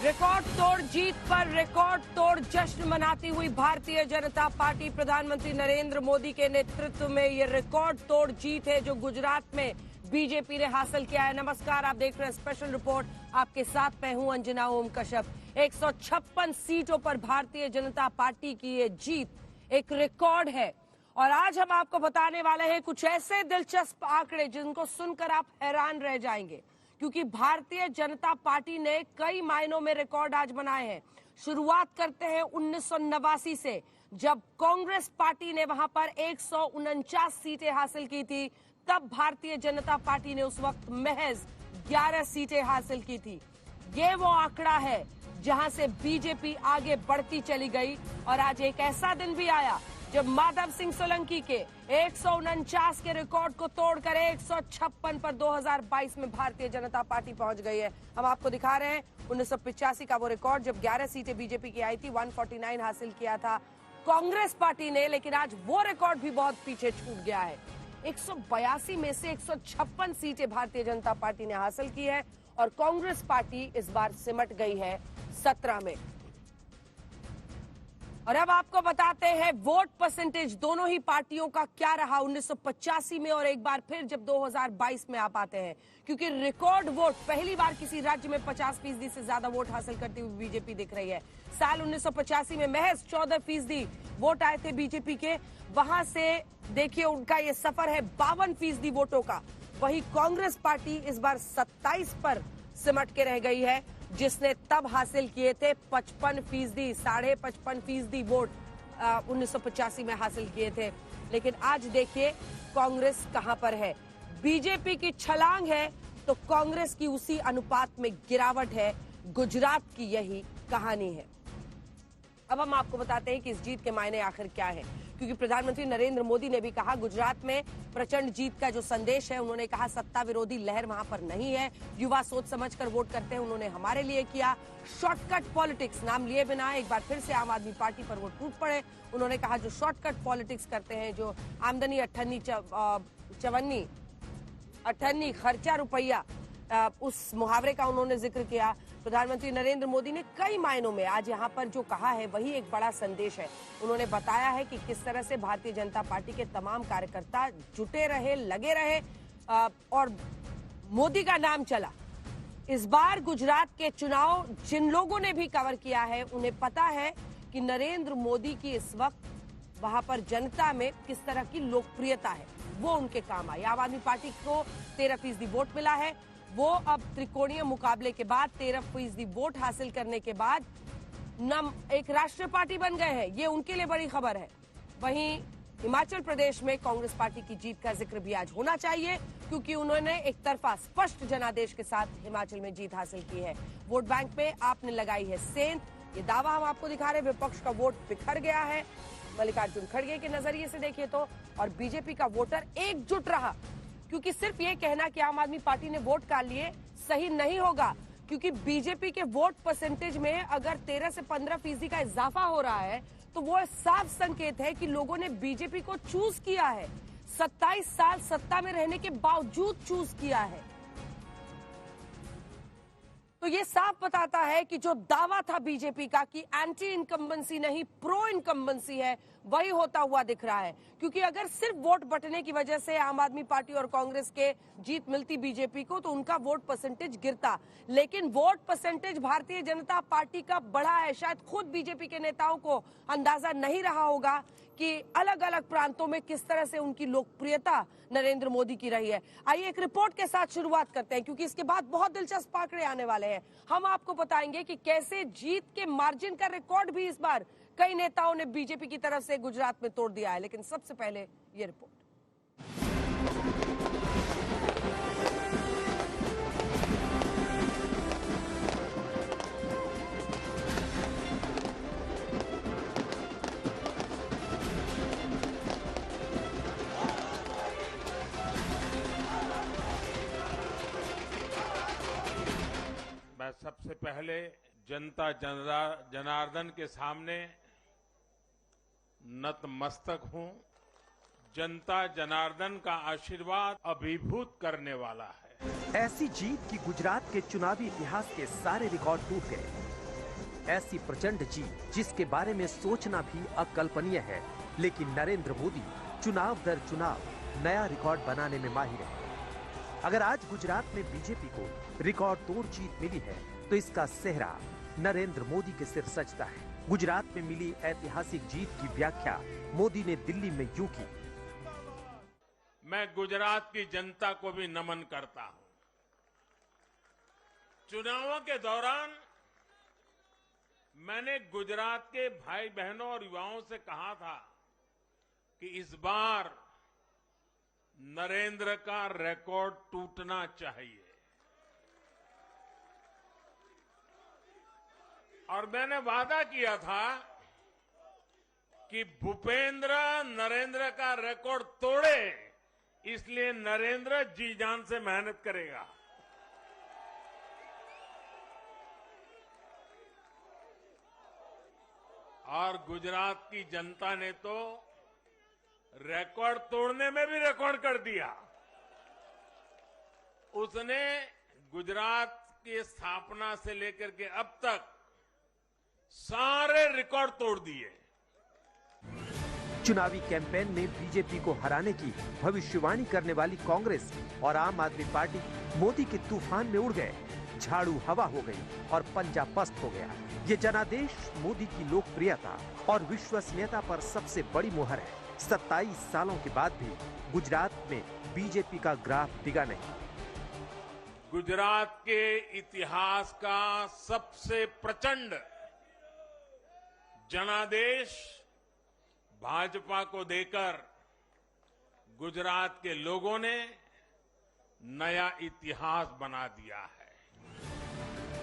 Record तोड़ जीत पर record तोड़ जश्न मनाती हुई भारतीय जनता पार्टी। प्रधानमंत्री नरेंद्र मोदी के नेतृत्व में ये रिकॉर्ड तोड़ जीत है जो गुजरात में बीजेपी ने हासिल किया है। नमस्कार, आप देख रहे हैं स्पेशल रिपोर्ट। आपके साथ मैं हूं अंजना ओम कश्यप। 156 सीटों पर भारतीय जनता पार्टी की ये जीत एक रिकॉर्ड है और आज हम आपको बताने वाले हैं कुछ ऐसे दिलचस्प आंकड़े जिनको सुनकर आप हैरान रह जाएंगे, क्योंकि भारतीय जनता पार्टी ने कई मायनों में रिकॉर्ड आज बनाए हैं। शुरुआत करते हैं 1989 से, जब कांग्रेस पार्टी ने वहां पर 149 सीटें हासिल की थी। तब भारतीय जनता पार्टी ने उस वक्त महज 11 सीटें हासिल की थी। ये वो आंकड़ा है जहां से बीजेपी आगे बढ़ती चली गई और आज एक ऐसा दिन भी आया जब माधव सिंह सोलंकी के 149 के रिकॉर्ड को तोड़कर 156 पर 2022 में भारतीय जनता पार्टी पहुंच गई है। हम आपको दिखा रहे हैं 1985 का वो रिकॉर्ड जब 11 सीटें बीजेपी की आई थी। 149 हासिल किया था कांग्रेस पार्टी ने, लेकिन आज वो रिकॉर्ड भी बहुत पीछे छूट गया है। 182 में से 156 सीटें भारतीय जनता पार्टी ने हासिल की है और कांग्रेस पार्टी इस बार सिमट गई है 17 में। और अब आपको बताते हैं वोट परसेंटेज दोनों ही पार्टियों का क्या रहा 1985 में और एक बार फिर जब 2022 में आप आते हैं, क्योंकि रिकॉर्ड वोट पहली बार किसी राज्य में 50% से ज्यादा वोट हासिल करती हुई बीजेपी दिख रही है। साल 1985 में महज 14% वोट आए थे बीजेपी के। वहां से देखिए उनका ये सफर है 52% वोटों का। वही कांग्रेस पार्टी इस बार 27 पर सिमट के रह गई है, जिसने तब हासिल किए थे 55%, 55.5% वोट 1985 में हासिल किए थे। लेकिन आज देखिए कांग्रेस कहां पर है। बीजेपी की छलांग है तो कांग्रेस की उसी अनुपात में गिरावट है। गुजरात की यही कहानी है। अब हम आपको बताते हैं कि इस जीत के मायने आखिर क्या है, क्योंकि प्रधानमंत्री नरेंद्र मोदी ने भी कहा गुजरात में प्रचंड जीत का जो संदेश है, उन्होंने कहा सत्ता विरोधी लहर वहां पर नहीं है, युवा सोच समझकर वोट करते हैं, उन्होंने हमारे लिए किया। शॉर्टकट पॉलिटिक्स नाम लिए बिना एक बार फिर से आम आदमी पार्टी पर वोट टूट पड़े। उन्होंने कहा जो शॉर्टकट पॉलिटिक्स करते हैं, जो आमदनी अठन्नी खर्चा रुपया, उस मुहावरे का उन्होंने जिक्र किया। प्रधानमंत्री नरेंद्र मोदी ने कई मायनों में आज यहाँ पर जो कहा है वही एक बड़ा संदेश है। उन्होंने बताया है कि किस तरह से भारतीय जनता पार्टी के तमाम कार्यकर्ता जुटे रहे, लगे रहे और मोदी का नाम चला। इस बार गुजरात के चुनाव जिन लोगों ने भी कवर किया है उन्हें पता है कि नरेंद्र मोदी की इस वक्त वहां पर जनता में किस तरह की लोकप्रियता है, वो उनके काम आई। आम आदमी पार्टी को 13% वोट मिला है। वो अब त्रिकोणीय मुकाबले के बाद 13% वोट हासिल करने के बाद एक राष्ट्रीय पार्टी बन गए हैं। ये उनके लिए बड़ी खबर है। वहीं हिमाचल प्रदेश में कांग्रेस पार्टी की जीत का जिक्र भी आज होना चाहिए, क्योंकि उन्होंने एक तरफा स्पष्ट जनादेश के साथ हिमाचल में जीत हासिल की है। वोट बैंक में आपने लगाई है सेंध, ये दावा हम आपको दिखा रहे हैं। विपक्ष का वोट बिखर गया है मल्लिकार्जुन खड़गे के नजरिए से देखिए तो, और बीजेपी का वोटर एकजुट रहा, क्योंकि सिर्फ ये कहना कि आम आदमी पार्टी ने वोट काट लिए सही नहीं होगा, क्योंकि बीजेपी के वोट परसेंटेज में अगर 13 से 15% का इजाफा हो रहा है तो वो साफ संकेत है कि लोगों ने बीजेपी को चूज किया है। 27 साल सत्ता में रहने के बावजूद चूज किया है। तो ये साफ बताता है कि जो दावा था बीजेपी का कि एंटी इनकम्बेंसी नहीं प्रो इनकम्बेंसी है, वही होता हुआ दिख रहा है। क्योंकि अगर सिर्फ वोट बंटने की वजह से आम आदमी पार्टी और कांग्रेस के जीत मिलती बीजेपी को तो उनका वोट परसेंटेज गिरता, लेकिन vote percentage Bharatiya Janata party का बढ़ा है। शायद खुद बीजेपी के नेताओं को अंदाजा नहीं रहा होगा कि अलग अलग प्रांतों में किस तरह से उनकी लोकप्रियता नरेंद्र मोदी की रही है। आइए एक रिपोर्ट के साथ शुरुआत करते हैं, क्योंकि इसके बाद बहुत दिलचस्प आंकड़े आने वाले हैं। हम आपको बताएंगे कि कैसे जीत के मार्जिन का रिकॉर्ड भी इस बार कई नेताओं ने बीजेपी की तरफ से गुजरात में तोड़ दिया है। लेकिन सबसे पहले ये रिपोर्ट। मैं सबसे पहले जनता जनार्दन के सामने नतमस्तक हूं। जनता जनार्दन का आशीर्वाद अभिभूत करने वाला है। ऐसी जीत की गुजरात के चुनावी इतिहास के सारे रिकॉर्ड टूट गए। ऐसी प्रचंड जीत जिसके बारे में सोचना भी अकल्पनीय है, लेकिन नरेंद्र मोदी चुनाव दर चुनाव नया रिकॉर्ड बनाने में माहिर है। अगर आज गुजरात में बीजेपी को रिकॉर्ड तोड़ जीत मिली है तो इसका सेहरा नरेंद्र मोदी के सिर सजता है। गुजरात में मिली ऐतिहासिक जीत की व्याख्या मोदी ने दिल्ली में यूं की। मैं गुजरात की जनता को भी नमन करता हूं। चुनावों के दौरान मैंने गुजरात के भाई बहनों और युवाओं से कहा था कि इस बार नरेंद्र का रिकॉर्ड टूटना चाहिए, और मैंने वादा किया था कि भूपेंद्र नरेंद्र का रिकॉर्ड तोड़े, इसलिए नरेंद्र जी जान से मेहनत करेगा। और गुजरात की जनता ने तो रिकॉर्ड तोड़ने में भी रिकॉर्ड कर दिया। उसने गुजरात की स्थापना से लेकर के अब तक सारे रिकॉर्ड तोड़ दिए। चुनावी कैंपेन में बीजेपी को हराने की भविष्यवाणी करने वाली कांग्रेस और आम आदमी पार्टी मोदी के तूफान में उड़ गए। झाड़ू हवा हो गई और पंजा पस्त हो गया। ये जनादेश मोदी की लोकप्रियता और विश्वसनीयता पर सबसे बड़ी मुहर है। 27 सालों के बाद भी गुजरात में बीजेपी का ग्राफ डिगा नहीं। गुजरात के इतिहास का सबसे प्रचंड जनादेश भाजपा को देकर गुजरात के लोगों ने नया इतिहास बना दिया है।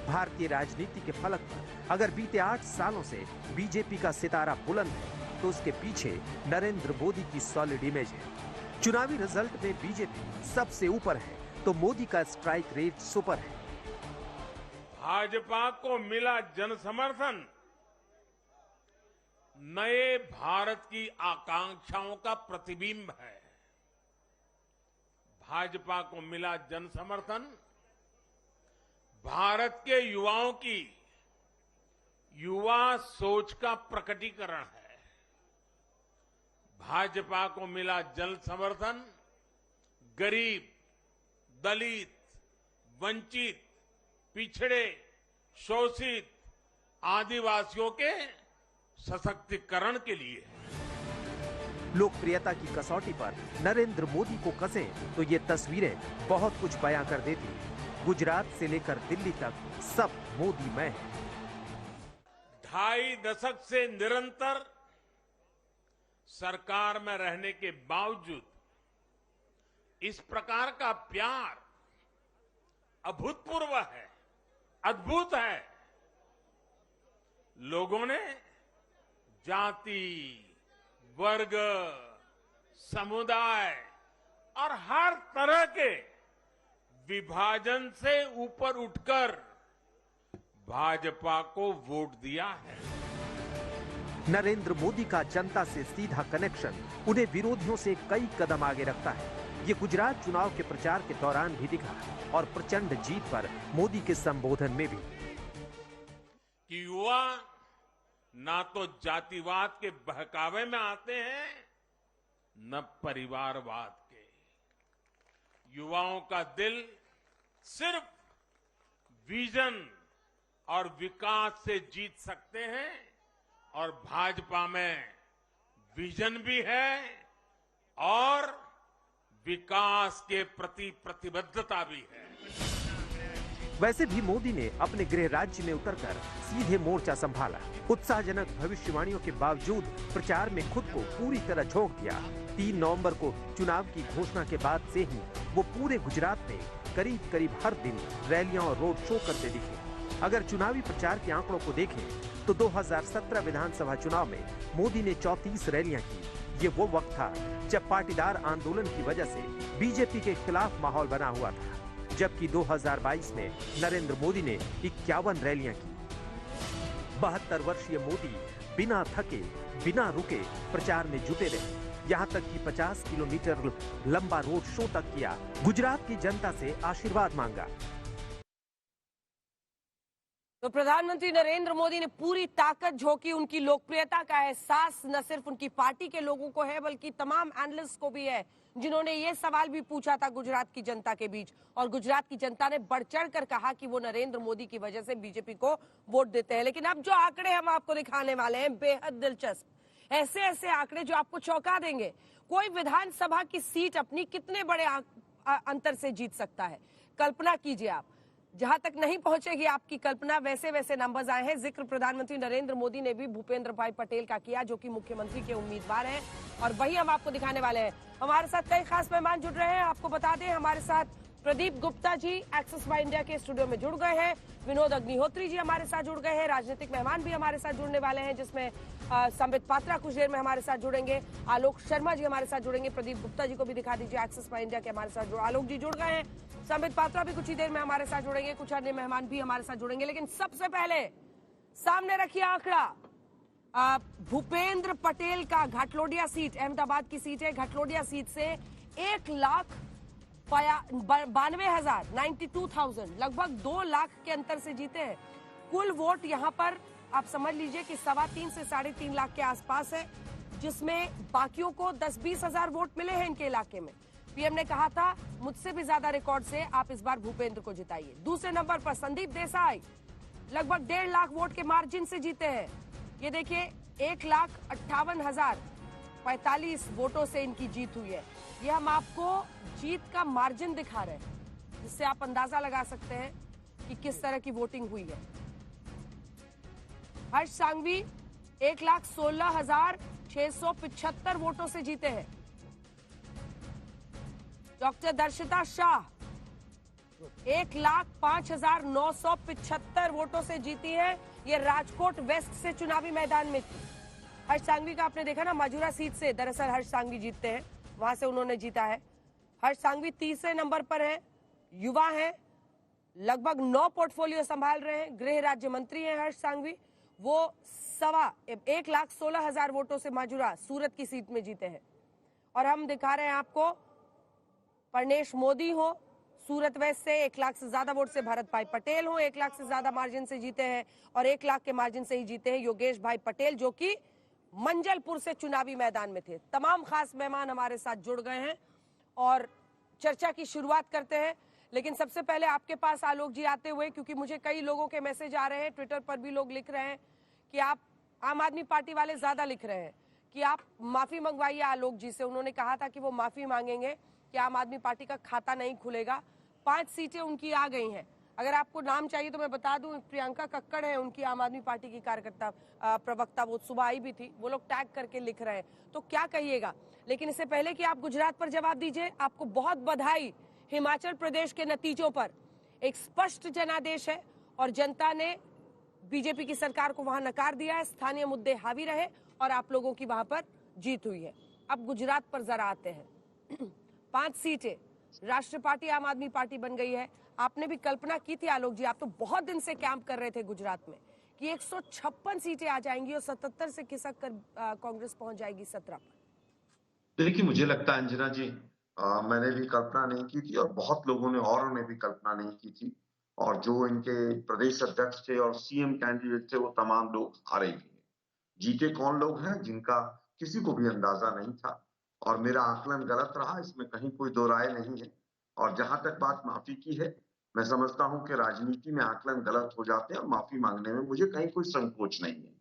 भारतीय राजनीति के फलक पर अगर बीते 8 सालों से बीजेपी का सितारा बुलंद है तो उसके पीछे नरेंद्र मोदी की सॉलिड इमेज है। चुनावी रिजल्ट में बीजेपी सबसे ऊपर है तो मोदी का स्ट्राइक रेट सुपर है। भाजपा को मिला जन समर्थन नए भारत की आकांक्षाओं का प्रतिबिंब है। भाजपा को मिला जन समर्थन भारत के युवाओं की युवा सोच का प्रकटीकरण है। भाजपा को मिला जन समर्थन गरीब, दलित, वंचित, पिछड़े, शोषित, आदिवासियों के सशक्तिकरण के लिए है। लोकप्रियता की कसौटी पर नरेंद्र मोदी को कसें तो ये तस्वीरें बहुत कुछ बयां कर देती हैं। गुजरात से लेकर दिल्ली तक सब मोदीमय है। 2.5 दशक से निरंतर सरकार में रहने के बावजूद इस प्रकार का प्यार अभूतपूर्व है, अद्भुत है। लोगों ने जाति, वर्ग, समुदाय और हर तरह के विभाजन से ऊपर उठकर भाजपा को वोट दिया है। नरेंद्र मोदी का जनता से सीधा कनेक्शन उन्हें विरोधियों से कई कदम आगे रखता है। ये गुजरात चुनाव के प्रचार के दौरान भी दिखा और प्रचंड जीत पर मोदी के संबोधन में भी। कि युवा ना तो जातिवाद के बहकावे में आते हैं न परिवारवाद के। युवाओं का दिल सिर्फ विजन और विकास से जीत सकते हैं, और भाजपा में विजन भी है और विकास के प्रति प्रतिबद्धता भी है। वैसे भी मोदी ने अपने गृह राज्य में उतरकर सीधे मोर्चा संभाला। उत्साहजनक भविष्यवाणियों के बावजूद प्रचार में खुद को पूरी तरह झोंक दिया। 3 नवंबर को चुनाव की घोषणा के बाद से ही वो पूरे गुजरात में करीब करीब हर दिन रैलियां और रोड शो करते दिखे। अगर चुनावी प्रचार के आंकड़ों को देखें तो 2017 विधानसभा चुनाव में मोदी ने 34 रैलियां की। ये वो वक्त था जब पाटीदार आंदोलन की वजह से बीजेपी के खिलाफ माहौल बना हुआ था, जबकि 2022 में नरेंद्र मोदी ने 51 रैलियां की। 72 वर्षीय मोदी बिना थके, बिना रुके प्रचार में जुटे रहे। यहाँ तक कि 50 किलोमीटर लंबा रोड शो तक किया। गुजरात की जनता से आशीर्वाद मांगा। तो प्रधानमंत्री नरेंद्र मोदी ने पूरी ताकत झोंकी। उनकी लोकप्रियता का एहसास न सिर्फ उनकी पार्टी के लोगों को है बल्कि तमाम एनालिस्ट को भी है, जिन्होंने ये सवाल भी पूछा था गुजरात की जनता के बीच। और गुजरात की जनता ने बढ़ चढ़ कर कहा कि वो नरेंद्र मोदी की वजह से बीजेपी को वोट देते हैं। लेकिन अब जो आंकड़े हम आपको दिखाने वाले हैं बेहद दिलचस्प, ऐसे ऐसे आंकड़े जो आपको चौंका देंगे। कोई विधानसभा की सीट अपनी कितने बड़े अंतर से जीत सकता है, कल्पना कीजिए आप। जहां तक नहीं पहुंचेगी आपकी कल्पना, वैसे वैसे नंबर्स आए हैं। जिक्र प्रधानमंत्री नरेंद्र मोदी ने भी भूपेंद्र भाई पटेल का किया, जो कि मुख्यमंत्री के उम्मीदवार हैं, और वही हम आपको दिखाने वाले हैं। हमारे साथ कई खास मेहमान जुड़ रहे हैं। आपको बता दें, हमारे साथ Pradeep Gupta ji axis by India के स्टूडियो में जुड़ गए हैं, विनोद अग्निहोत्री जी हमारे साथ जुड़ गए हैं, राजनीतिक मेहमान भी हमारे साथ जुड़ने वाले हैं, जिसमें संबित पात्रा कुछ देर में हमारे साथ जुड़ेंगे, आलोक शर्मा जी हमारे साथ जुड़ेंगे। प्रदीप गुप्ता जी को भी दिखा दीजिए, एक्सिस बाय इंडिया के हमारे साथ आलोक जी जुड़ गए हैं, संबित पात्रा भी कुछ ही देर में हमारे साथ जुड़ेंगे, कुछ अन्य मेहमान भी हमारे साथ जुड़ेंगे। लेकिन सबसे पहले सामने रखिए आंकड़ा भूपेंद्र पटेल का। घाटलोडिया सीट, अहमदाबाद की सीट है, घाटलोडिया सीट से 1,92,000 92,000 लगभग 2 लाख के अंतर से जीते हैं। कुल वोट यहां पर आप समझ लीजिए कि 3.25 से 3.5 लाख के आसपास है, जिसमें बाकियों को 10-20 हजार वोट मिले हैं इनके इलाके में। पीएम ने कहा था मुझसे भी ज्यादा रिकॉर्ड से आप इस बार भूपेंद्र को जिताइए। दूसरे नंबर पर संदीप देसाई लगभग 1.5 लाख वोट के मार्जिन से जीते हैं। ये देखिए 1,58,045 वोटों से इनकी जीत हुई है। ये हम आपको जीत का मार्जिन दिखा रहे हैं, जिससे आप अंदाजा लगा सकते हैं कि किस तरह की वोटिंग हुई है। हर्ष सांघवी 1,16,675 वोटों से जीते हैं। डॉक्टर दर्शिता शाह 1,05,975 वोटों से जीती है। ये राजकोट वेस्ट से चुनावी मैदान में थी। हर्ष सांघवी का आपने देखा ना, मजूरा सीट से दरअसल हर्ष सांघवी जीतते हैं, वहां से उन्होंने जीता है। हर्ष सांघवी तीसरे नंबर पर है, युवा हैं, लगभग 9 पोर्टफोलियो संभाल रहे हैं, गृह राज्य मंत्री हैं हर्ष सांघवी। वो 1,16,000 वोटों से मजूरा सूरत की सीट में जीते हैं। और हम दिखा रहे हैं आपको परनेश मोदी हो सूरत वेस्ट से 1 लाख से ज्यादा वोट से, भरत भाई पटेल हो 1 लाख से ज्यादा मार्जिन से जीते हैं, और 1 लाख के मार्जिन से ही जीते हैं योगेश भाई पटेल, जो कि मंजलपुर से चुनावी मैदान में थे। तमाम खास मेहमान हमारे साथ जुड़ गए हैं और चर्चा की शुरुआत करते हैं। लेकिन सबसे पहले आपके पास आलोक जी आते हुए, क्योंकि मुझे कई लोगों के मैसेज आ रहे हैं, ट्विटर पर भी लोग लिख रहे हैं कि आप आम आदमी पार्टी वाले ज्यादा लिख रहे हैं कि आप माफी मंगवाइए आलोक जी से। उन्होंने कहा था कि वो माफी मांगेंगे कि आम आदमी पार्टी का खाता नहीं खुलेगा। 5 सीटें उनकी आ गई हैं। अगर आपको नाम चाहिए तो मैं बता दूं, प्रियंका कक्कड़ है उनकी आम आदमी पार्टी की कार्यकर्ता प्रवक्ता, वो सुबह आई भी थी, वो लोग टैग करके लिख रहे हैं, तो क्या कहिएगा। लेकिन इससे पहले कि आप गुजरात पर जवाब दीजिए, आपको बहुत बधाई। हिमाचल प्रदेश के नतीजों पर एक स्पष्ट जनादेश है और जनता ने बीजेपी की सरकार को वहां नकार दिया है। स्थानीय मुद्दे हावी रहे और आप लोगों की वहां पर जीत हुई है। अब गुजरात पर जरा आते हैं। 5 सीटें, राष्ट्रीय पार्टी आम आदमी पार्टी बन गई है। आपने भी कल्पना की थी आलोक जी, आप तो बहुत दिन से कैंप कर रहे थे गुजरात में, कि 156 सीटें आ जाएंगी और 77 से खिसक कर कांग्रेस पहुंच जाएगी 17 पर। देखिए, मुझे लगता है अंजना जी, मैंने भी कल्पना नहीं की थी और बहुत लोगों ने औरों ने भी कल्पना नहीं की थी। और जो इनके प्रदेश अध्यक्ष थे और सीएम कैंडिडेट थे, वो तमाम लोग हारे ही हैं। जीते कौन लोग हैं जिनका किसी को भी अंदाजा नहीं था। और मेरा आकलन गलत रहा, इसमें कहीं कोई दो राय नहीं है। और जहां तक बात माफी की है, मैं समझता हूं कि राजनीति में आकलन गलत हो जाते हैं और माफी मांगने में मुझे कहीं कोई संकोच नहीं है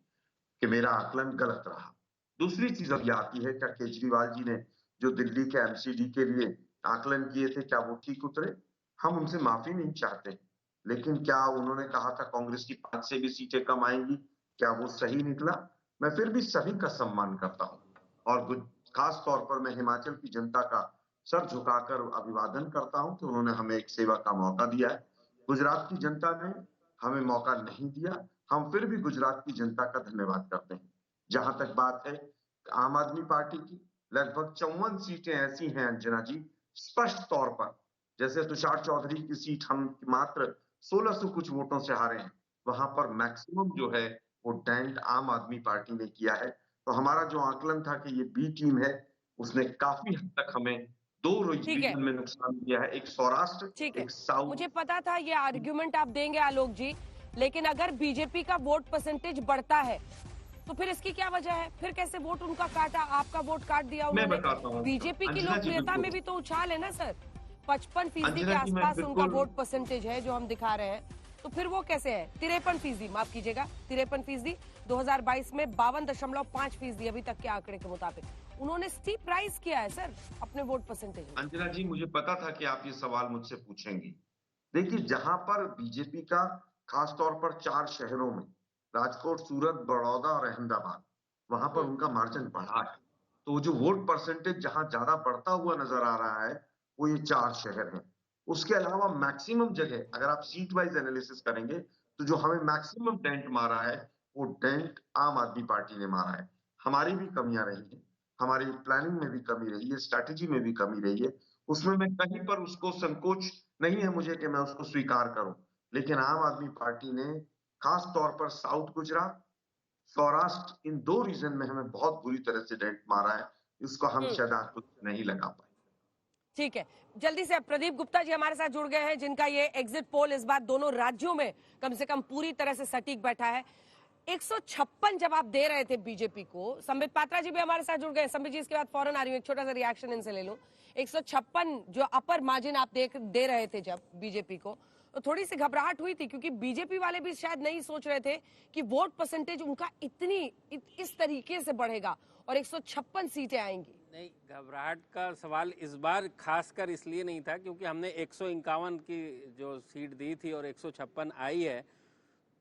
कि मेरा आकलन गलत रहा। दूसरी चीज अब ये आती है, क्या केजरीवाल जी ने जो दिल्ली के एमसीडी के लिए आकलन किए थे, क्या वो ठीक उतरे? हम उनसे माफी नहीं चाहते, लेकिन क्या उन्होंने कहा था कांग्रेस की 5 से भी सीटें कम आएंगी, क्या वो सही निकला? मैं फिर भी सभी का सम्मान करता हूं और खास तौर पर मैं हिमाचल की जनता का सर झुकाकर अभिवादन करता हूं कि उन्होंने हमें एक सेवा का मौका दिया है। गुजरात की जनता ने हमें मौका नहीं दिया, हम फिर भी गुजरात की जनता का धन्यवाद करते हैं। जहां तक बात है आम आदमी पार्टी की, लगभग 54 सीटें ऐसी हैं अंजना जी, स्पष्ट तौर पर, जैसे तुषार चौधरी की सीट हम मात्र 1600 कुछ वोटों से हारे हैं, वहां पर मैक्सिमम जो है वो डेंट आम आदमी पार्टी ने किया है। तो हमारा जो आकलन था कि ये बी टीम है, उसने काफी हद तक हमें 2 रीजन में नुकसान दिया है, एक सौराष्ट्र, एक साउथ। मुझे पता था ये आर्ग्यूमेंट आप देंगे आलोक जी, लेकिन अगर बीजेपी का वोट परसेंटेज बढ़ता है तो फिर इसकी क्या वजह है? फिर कैसे वोट उनका काटा, आपका वोट काट दिया मैं बताता उन्होंने? हूं बीजेपी की अंजना जी, लोकप्रियता में बिल्कुल। भी तो उछाल है ना सर। 55% अंजना के जी, मैं आसपास उनका बिल्कुल- वोट परसेंटेज है जो हम दिखा रहे हैं, तो फिर वो कैसे है? 53%, माफ कीजिएगा 53%, 2022 में 52.5% अभी तक के आंकड़े के मुताबिक। उन्होंने स्टीप राइज किया है सर अपने वोट परसेंटेज में। अंजना जी, मुझे पता था कि आप ये सवाल मुझसे पूछेंगी। देखिए, जहां पर बीजेपी का खास तौर पर 4 शहरों में, राजकोट, सूरत, बड़ौदा और अहमदाबाद, वहां पर उनका मार्जिन बढ़ा है। तो जो वोट परसेंटेज जहां ज्यादा बढ़ता हुआ नजर आ रहा है, वो ये 4 शहर हैं। उसके अलावा मैक्सिमम जगह अगर आप सीट वाइज एनालिसिस करेंगे, तो जो हमें मैक्सिमम डेंट मारा है, वो डेंट आम आदमी पार्टी ने मारा है। हमारी भी कमियां रही हैं, हमारी प्लानिंग में भी कमी रही है, स्ट्रैटेजी में भी कमी रही है। उसमें मैं कहीं पर उसको संकोच नहीं है मुझे कि मैं उसको स्वीकार करूं, लेकिन आम आदमी पार्टी ने खास तौर पर साउथ गुजरात, सौराष्ट्र, इन 2 रीजन में हमें बहुत बुरी तरह से डेंट मारा है। इसको हम शायद आंखों से नहीं लगा पाए। ठीक है, जल्दी से प्रदीप गुप्ता जी हमारे साथ जुड़ गए हैं, जिनका ये एग्जिट पोल इस बार दोनों राज्यों में कम से कम पूरी तरह से सटीक बैठा है। 156 जब आप दे रहे थे बीजेपी को, संबित पात्रा जी भी हमारे साथ जुड़ गए। संबित जी, इसके बाद फौरन आ रही हूँ, एक छोटा सा रिएक्शन इनसे ले लूं। 156 जो अपर मार्जिन आप दे रहे थे जब बीजेपी को, तो थोड़ी सी घबराहट हुई थी, क्योंकि बीजेपी वाले भी शायद नहीं सोच रहे थे कि वोट परसेंटेज उनका इस तरीके से बढ़ेगा और 156 सीटें आएंगी। नहीं, घबराहट का सवाल इस बार खासकर इसलिए नहीं था क्योंकि हमने 151 की जो सीट दी थी और 156 आई है,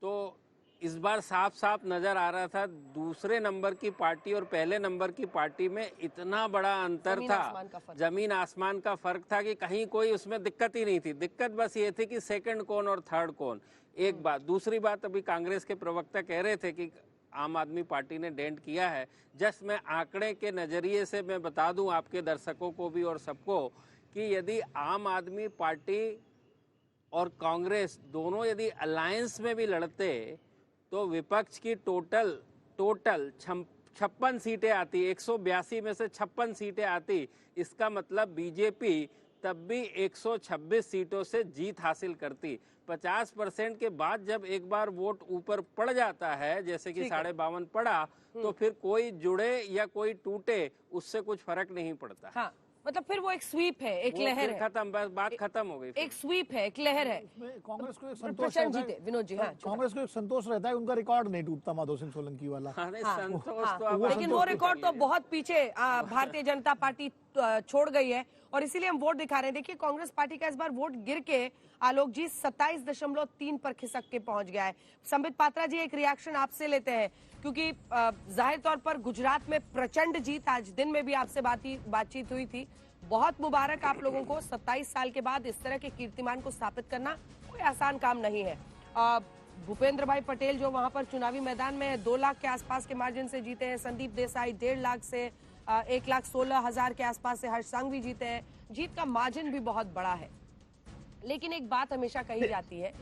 तो इस बार साफ साफ नजर आ रहा था दूसरे नंबर की पार्टी और पहले नंबर की पार्टी में इतना बड़ा अंतर था, जमीन आसमान का फर्क था कि कहीं कोई उसमें दिक्कत ही नहीं थी। दिक्कत बस ये थी कि सेकंड कौन और थर्ड कौन। एक बात। दूसरी बात, अभी कांग्रेस के प्रवक्ता कह रहे थे कि आम आदमी पार्टी ने डेंट किया है। जस्ट मैं आंकड़े के नजरिए से मैं बता दूं आपके दर्शकों को भी और सबको कि यदि आम आदमी पार्टी और कांग्रेस दोनों यदि अलायंस में भी लड़ते तो विपक्ष की टोटल 56 सीटें आती, 182 में से 56 सीटें आती। इसका मतलब बीजेपी तब भी 126 सीटों से जीत हासिल करती। 50% के बाद जब एक बार वोट ऊपर पड़ जाता है, जैसे कि 52.5 पड़ा, तो फिर कोई जुड़े या कोई टूटे उससे कुछ फर्क नहीं पड़ता। हाँ, मतलब फिर वो एक स्वीप है, एक लहर है। खत्म, बस बात खत्म हो गई। एक स्वीप है, एक लहर है। कांग्रेस को एक संतोष रहता है, विनोद जी, हाँ, कांग्रेस को एक संतोष रहता है, उनका रिकॉर्ड नहीं टूटता माधव सिंह सोलंकी वाला। संतोष तो लेकिन वो रिकॉर्ड तो बहुत पीछे भारतीय जनता पार्टी छोड़ गई है और इसीलिए हम वोट दिखा रहे हैं। देखिए, कांग्रेस पार्टी का इस बार वोट गिर के आलोक जी 27.3 पर खिसक के पहुंच गया है। संबित पात्रा जी, एक रिएक्शन आपसे लेते हैं, क्योंकि जाहिर तौर पर गुजरात में प्रचंड जीत, आज दिन में भी आपसे बातचीत हुई थी। बहुत मुबारक आप लोगों को, 27 साल के बाद इस तरह के कीर्तिमान को स्थापित करना कोई आसान काम नहीं है। भूपेंद्र भाई पटेल जो वहां पर चुनावी मैदान में 2 लाख के आसपास के मार्जिन से जीते हैं, संदीप देसाई 1.5 लाख से 1,16,000 के आसपास से हर्ष संघवी जीते हैं। जीत का मार्जिन भी बहुत बड़ा है। लेकिन एक बात हमेशा कही जाती है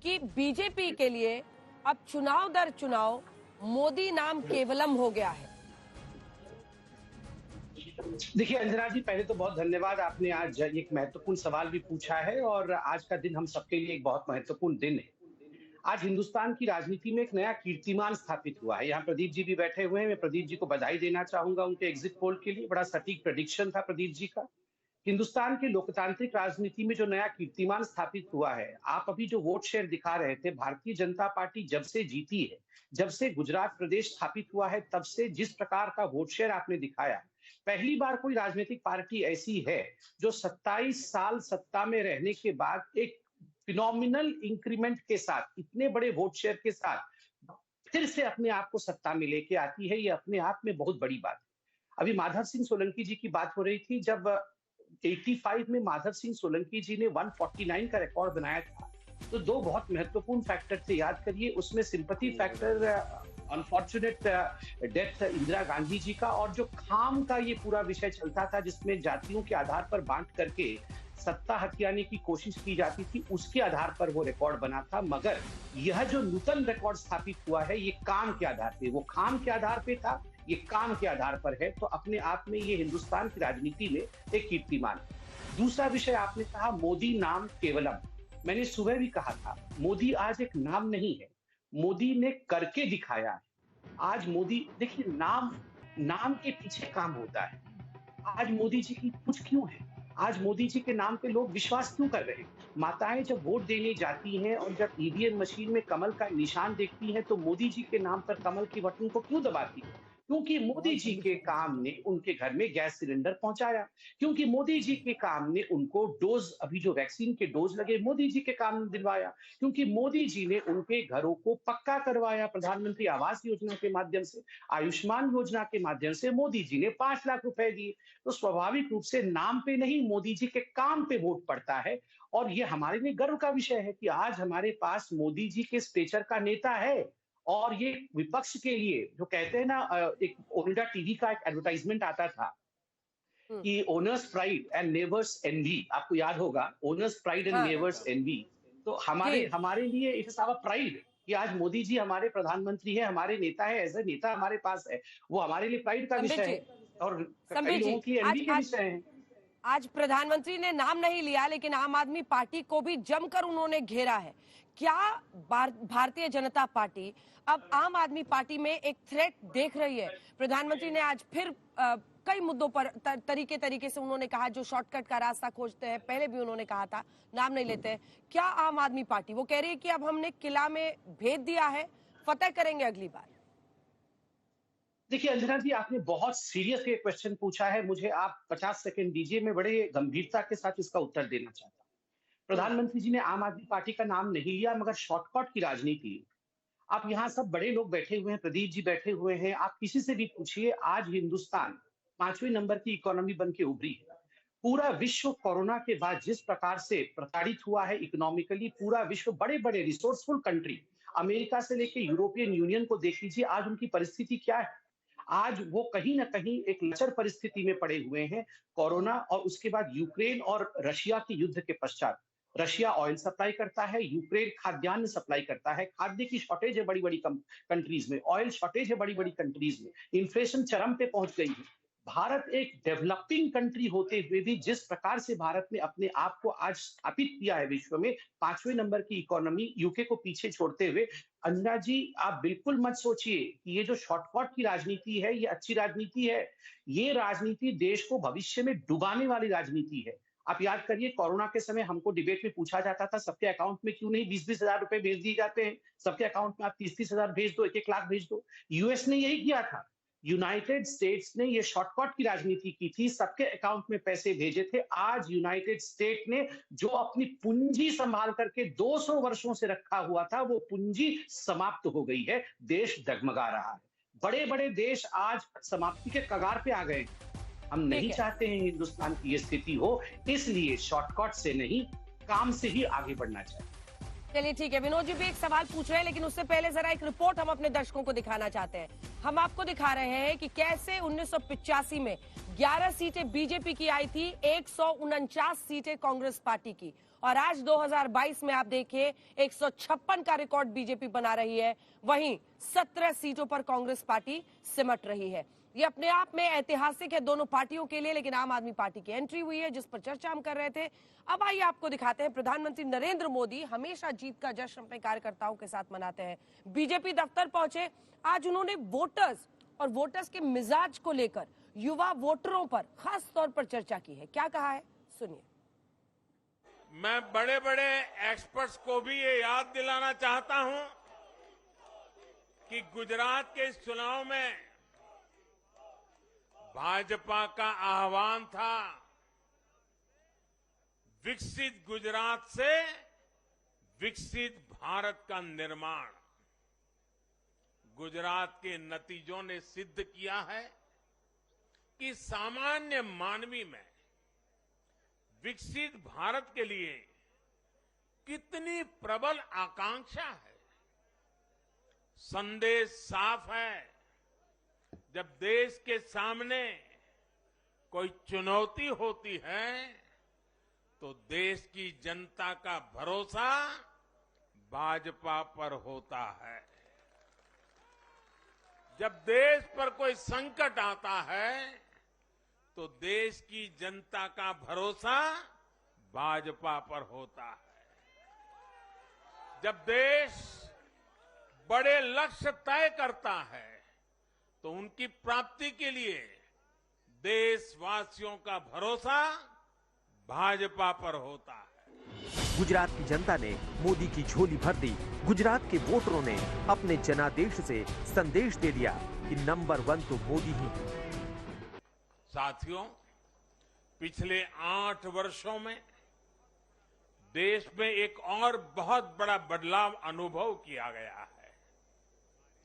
कि बीजेपी के लिए अब चुनाव दर चुनाव मोदी नाम केवलम हो गया है। देखिए अंजना जी, पहले तो बहुत धन्यवाद, आपने आज एक महत्वपूर्ण सवाल भी पूछा है और आज का दिन हम सबके लिए एक बहुत महत्वपूर्ण दिन है। आज हिंदुस्तान की राजनीति में एक नया कीर्तिमान स्थापित हुआ है। यहाँ प्रदीप जी भी बैठे हुए हैं, मैं प्रदीप जी को बधाई देना चाहूंगा उनके एग्जिट पोल के लिए। बड़ा सटीक प्रेडिक्शन था प्रदीप जी का। हिंदुस्तान की लोकतांत्रिक राजनीति में जो नया कीर्तिमान स्थापित हुआ है, आप अभी जो वोट शेयर दिखा रहे थे, भारतीय जनता पार्टी जब से जीती है, जब से गुजरात प्रदेश स्थापित हुआ है, तब से जिस प्रकार का वोट शेयर आपने दिखाया, पहली बार कोई राजनीतिक पार्टी ऐसी है जो 27 साल सत्ता में रहने के बाद एक फिनोमिनल इंक्रीमेंट के साथ, इतने बड़े वोट शेयर के साथ फिर से अपने आप को सत्ता में लेके आती है। ये अपने आप में बहुत बड़ी बात है। अभी माधव सिंह सोलंकी जी की बात हो रही थी, जब 85 में माधव सिंह सोलंकी जी ने 149 का रिकॉर्ड बनाया था, तो 2 बहुत महत्वपूर्ण फैक्टर थे, याद करिए। उसमें sympathy factor, unfortunate death Indira Gandhi ji का, और जो खाम का ये पूरा विषय चलता था जिसमें जातियों के आधार पर बांट करके सत्ता हथियाने की कोशिश की जाती थी, उसके आधार पर वो रिकॉर्ड बना था। मगर यह जो नूतन रिकॉर्ड स्थापित हुआ है, ये काम के आधार पे, वो खाम के आधार पे था, ये काम के आधार पर है। तो अपने आप में ये हिंदुस्तान की राजनीति में एक कीर्तिमान। दूसरा विषय आपने कहा मोदी नाम केवलम। देखिए, 27 साल सत्ता में रहने के बाद एक फिनोमिनल इंक्रीमेंट के साथ, इतने बड़े वोट शेयर के साथ फिर से अपने आप को सत्ता में लेके आती है। ये अपने आप में बहुत बड़ी बात है। अभी माधव सिंह सोलंकी जी की बात हो रही थी, जब 85 में माधव सिंह सोलंकी जी ने 149 का रिकॉर्ड बनाया था, तो 2 बहुत महत्वपूर्ण फैक्टर थे, याद करिए। उसमें sympathy factor, unfortunate death Indira Gandhi ji का, और जो खाम का ये पूरा विषय चलता था जिसमें जातियों के आधार पर बांट करके सत्ता हथियाने की कोशिश की जाती थी, उसके आधार पर वो रिकॉर्ड बना था। मगर यह जो नूतन रिकॉर्ड स्थापित हुआ है, ये काम के आधार पे था, वो मैंने सुबह भी कहा था, मोदी आज एक नाम नहीं है, मोदी ने करके दिखाया है। आज मोदी देखिए, नाम नाम के पीछे काम होता है। आज मोदी जी की पूछ क्यों है? आज मोदी जी के नाम पे लोग विश्वास क्यों कर रहे हैं? माताएं जब वोट देने जाती हैं और जब ईवीएम मशीन में कमल का निशान देखती हैं, तो मोदी जी के नाम पर कमल के बटन को क्यों दबाती है? क्योंकि मोदी जी के काम ने उनके घर में गैस सिलेंडर पहुंचाया, क्योंकि मोदी जी के काम ने उनको डोज, अभी जो वैक्सीन के डोज लगे, मोदी जी के काम ने दिलवाया, क्योंकि मोदी जी ने उनके घरों को पक्का करवाया प्रधानमंत्री आवास योजना के माध्यम से, आयुष्मान योजना के माध्यम से मोदी जी ने 5 लाख रुपए दिए। तो स्वाभाविक रूप से नाम पे नहीं, मोदी जी के काम पे वोट पड़ता है। और ये हमारे लिए गर्व का विषय है कि आज हमारे पास मोदी जी के स्टेचर का नेता है। और ये विपक्ष के लिए जो कहते हैं ना, एक ओनिडा टीवी का एक एडवर्टाइजमेंट आता था कि owners pride and neighbours envy, आपको याद होगा, ओनर्स प्राइड एंड हाँ नेबर्स एनवी। तो जी, हमारे लिए इट इज आवर प्राइड कि आज मोदी जी हमारे प्रधानमंत्री है, हमारे नेता है, एज ए नेता हमारे पास है। वो हमारे लिए प्राइड का संबित विषय जी, है और कई संबित जी, लोगों की आज एनवी के आज विषय है। आज प्रधानमंत्री ने नाम नहीं लिया, लेकिन आम आदमी पार्टी को भी जमकर उन्होंने घेरा है। क्या भारतीय जनता पार्टी अब आम आदमी पार्टी में एक थ्रेट देख रही है? प्रधानमंत्री ने आज फिर कई मुद्दों पर तरीके से उन्होंने कहा, जो शॉर्टकट का रास्ता खोजते हैं, पहले भी उन्होंने कहा था, नाम नहीं लेते हैं। क्या आम आदमी पार्टी वो कह रही है कि अब हमने किला में भेद दिया है, फतेह करेंगे अगली बार? देखिए अंजना जी, आपने बहुत सीरियस ये क्वेश्चन पूछा है, मुझे आप 50 सेकंड दीजिए, मैं बड़े गंभीरता के साथ इसका उत्तर देना चाहता हूँ। प्रधानमंत्री जी ने आम आदमी पार्टी का नाम नहीं लिया, मगर शॉर्टकट की राजनीति। आप यहाँ सब बड़े लोग बैठे हुए हैं, प्रदीप जी बैठे हुए हैं, आप किसी से भी पूछिए, आज हिंदुस्तान 5वें नंबर की इकोनॉमी बन के उभरी है। पूरा विश्व कोरोना के बाद जिस प्रकार से प्रताड़ित हुआ है इकोनॉमिकली, पूरा विश्व, बड़े बड़े रिसोर्सफुल कंट्री, अमेरिका से लेकर यूरोपियन यूनियन को देख लीजिए, आज उनकी परिस्थिति क्या है। आज वो कहीं ना कहीं एक लचर परिस्थिति में पड़े हुए हैं। कोरोना और उसके बाद यूक्रेन और रशिया के युद्ध के पश्चात, रशिया ऑयल सप्लाई करता है, यूक्रेन खाद्यान्न सप्लाई करता है, खाद्य की शॉर्टेज है बड़ी बड़ी कंट्रीज में, ऑयल शॉर्टेज है बड़ी बड़ी कंट्रीज में, इन्फ्लेशन चरम पे पहुंच गई है। भारत एक डेवलपिंग कंट्री होते हुए भी जिस प्रकार से भारत ने अपने आप को आज स्थापित किया है विश्व में, 5वें नंबर की इकोनॉमी, यूके को पीछे छोड़ते हुए, अंजना जी आप बिल्कुल मत सोचिए कि ये जो शॉर्टकट की राजनीति है ये अच्छी राजनीति है। ये राजनीति देश को भविष्य में डुबाने वाली राजनीति है। आप याद करिए, कोरोना के समय हमको डिबेट में पूछा जाता था, सबके अकाउंट में क्यों नहीं 20-20 हजार रुपए भेज दिए जाते हैं, सबके अकाउंट में आप 30-30 हजार भेज दो, 1-1 लाख भेज दो। यूएस ने यही किया था, यूनाइटेड स्टेट्स ने ये शॉर्टकट की राजनीति की थी, सबके अकाउंट में पैसे भेजे थे। आज यूनाइटेड स्टेट ने जो अपनी पूंजी संभाल करके 200 वर्षों से रखा हुआ था, वो पूंजी समाप्त हो गई है, देश डगमगा रहा है। बड़े बड़े देश आज समाप्ति के कगार पे आ गए। हम नहीं चाहते हैं हिंदुस्तान की ये स्थिति हो, इसलिए शॉर्टकट से नहीं, काम से ही आगे बढ़ना चाहिए। चलिए ठीक है, विनोद जी भी एक सवाल पूछ रहे हैं, लेकिन उससे पहले जरा एक रिपोर्ट हम अपने दर्शकों को दिखाना चाहते हैं। हम आपको दिखा रहे हैं कि कैसे 1985 में 11 सीटें बीजेपी की आई थी, 149 सीटें कांग्रेस पार्टी की, और आज 2022 में आप देखिए 156 का रिकॉर्ड बीजेपी बना रही है, वहीं 17 सीटों पर कांग्रेस पार्टी सिमट रही है। ये अपने आप में ऐतिहासिक है दोनों पार्टियों के लिए, लेकिन आम आदमी पार्टी की एंट्री हुई है जिस पर चर्चा हम कर रहे थे। अब आइए आपको दिखाते हैं, प्रधानमंत्री नरेंद्र मोदी हमेशा जीत का जश्न अपने कार्यकर्ताओं के साथ मनाते हैं। बीजेपी दफ्तर पहुंचे, आज उन्होंने वोटर्स और वोटर्स के मिजाज को लेकर युवा वोटरों पर खास तौर पर चर्चा की है। क्या कहा है, सुनिए। मैं बड़े बड़े एक्सपर्ट्स को भी ये याद दिलाना चाहता हूं कि गुजरात के इस चुनाव में भाजपा का आह्वान था, विकसित गुजरात से विकसित भारत का निर्माण। गुजरात के नतीजों ने सिद्ध किया है कि सामान्य मानवी में विकसित भारत के लिए कितनी प्रबल आकांक्षा है। संदेश साफ है, जब देश के सामने कोई चुनौती होती है तो देश की जनता का भरोसा भाजपा पर होता है। जब देश पर कोई संकट आता है तो देश की जनता का भरोसा भाजपा पर होता है। जब देश बड़े लक्ष्य तय करता है तो उनकी प्राप्ति के लिए देशवासियों का भरोसा भाजपा पर होता है। गुजरात की जनता ने मोदी की झोली भर दी। गुजरात के वोटरों ने अपने जनादेश से संदेश दे दिया कि नंबर 1 तो मोदी ही है। साथियों, पिछले 8 वर्षों में देश में एक और बहुत बड़ा बदलाव अनुभव किया गया है।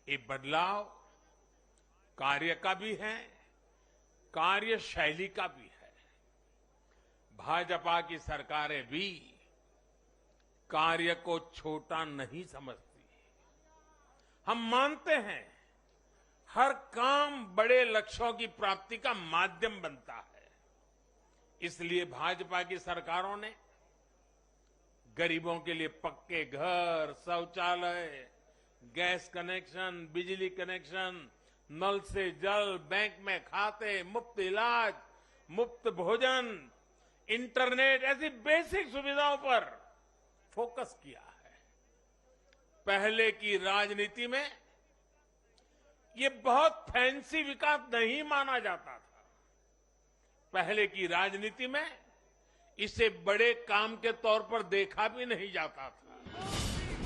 ये बदलाव कार्य का भी है, कार्यशैली का भी है। भाजपा की सरकारें भी कार्य को छोटा नहीं समझती। हम मानते हैं हर काम बड़े लक्ष्यों की प्राप्ति का माध्यम बनता है। इसलिए भाजपा की सरकारों ने गरीबों के लिए पक्के घर, शौचालय, गैस कनेक्शन, बिजली कनेक्शन, नल से जल, बैंक में खाते, मुफ्त इलाज, मुफ्त भोजन, इंटरनेट ऐसी बेसिक सुविधाओं पर फोकस किया है। पहले की राजनीति में ये बहुत फैंसी विकास नहीं माना जाता था। पहले की राजनीति में इसे बड़े काम के तौर पर देखा भी नहीं जाता था।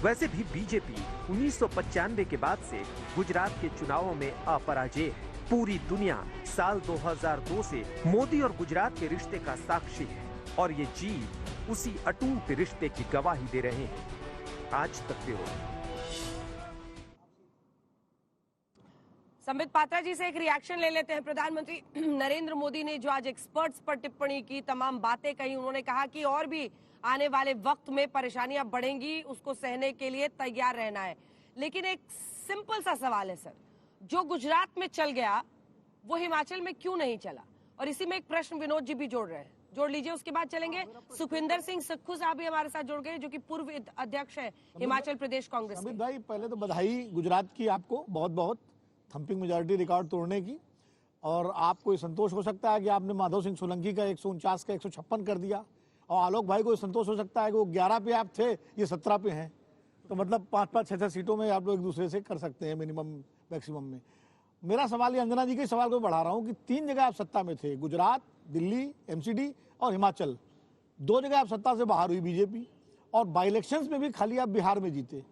वैसे भी बीजेपी 1995 के बाद से गुजरात के चुनावों में अपराजय है। पूरी दुनिया साल 2002 से मोदी और गुजरात के रिश्ते का साक्षी है और ये जीत उसी अटूट रिश्ते की गवाही दे रहे हैं। आज तक ब्यूरो। संबित पात्रा जी से एक रिएक्शन ले लेते हैं। प्रधानमंत्री नरेंद्र मोदी ने जो आज एक्सपर्ट्स पर टिप्पणी की, तमाम बातें कही, उन्होंने कहा कि और भी आने वाले वक्त में परेशानियां बढ़ेंगी, उसको सहने के लिए तैयार रहना है। लेकिन एक सिंपल सा सवाल है सर, जो गुजरात में चल गया वो हिमाचल में क्यों नहीं चला? और इसी में एक प्रश्न विनोद जी भी जोड़ रहे हैं, जोड़ लीजिए, उसके बाद चलेंगे। सुखविंदर सिंह सुक्खू साहब भी हमारे साथ जुड़ गए, जो कि पूर्व अध्यक्ष है हिमाचल प्रदेश कांग्रेस के। अमित भाई, पहले तो बधाई गुजरात की आपको बहुत बहुत, थंपिंग मेजॉरिटी रिकॉर्ड तोड़ने की। और आपको संतोष हो सकता है कि आपने माधव सिंह सोलंकी का 149 का 156 कर दिया, और आलोक भाई को संतोष हो सकता है कि वो 11 पे आप थे, ये 17 पे हैं। तो मतलब 5-5, 6-6 सीटों में आप लोग एक दूसरे से कर सकते हैं मिनिमम मैक्सिमम में। मेरा सवाल ये अंजना जी के सवाल को बढ़ा रहा हूँ कि 3 जगह आप सत्ता में थे, गुजरात, दिल्ली, एमसीडी और हिमाचल। 2 जगह आप सत्ता से बाहर हुई बीजेपी, और बाई इलेक्शंस में भी खाली आप बिहार में जीते।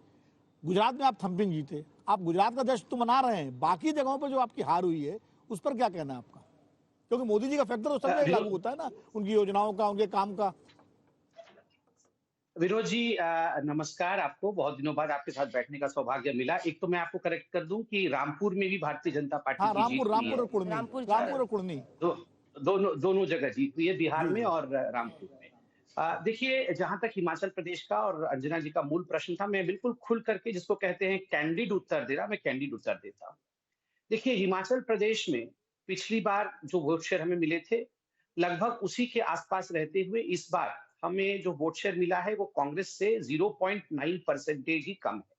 गुजरात में आप थंपिंग जीते। आप गुजरात का जश्न तो मना रहे हैं, बाकी जगहों पर जो आपकी हार हुई है उस पर क्या कहना है आपका? क्योंकि मोदी जी का फैक्टर उस समय लागू होता है ना, उनकी योजनाओं का, उनके काम का। विनोद जी नमस्कार, आपको बहुत दिनों बाद आपके साथ बैठने का सौभाग्य मिला। एक तो मैं आपको करेक्ट कर दूं कि रामपुर में भी भारतीय जनता पार्टी की जीत हुई है। रामपुर और कुर्नी दोनों जगह जीत हुई है, बिहार में और रामपुर में। देखिए, जहां तक हिमाचल प्रदेश का और अंजना जी का मूल प्रश्न था, मैं बिल्कुल खुल करके, जिसको कहते हैं कैंडिड उत्तर दे रहा, मैं कैंडिड उत्तर देता हूं। देखिए, हिमाचल प्रदेश में पिछली बार जो वोट शेयर हमें मिले थे लगभग उसी के आसपास रहते हुए इस बार हमें जो वोट शेयर मिला है वो कांग्रेस से 0.9% ही कम है,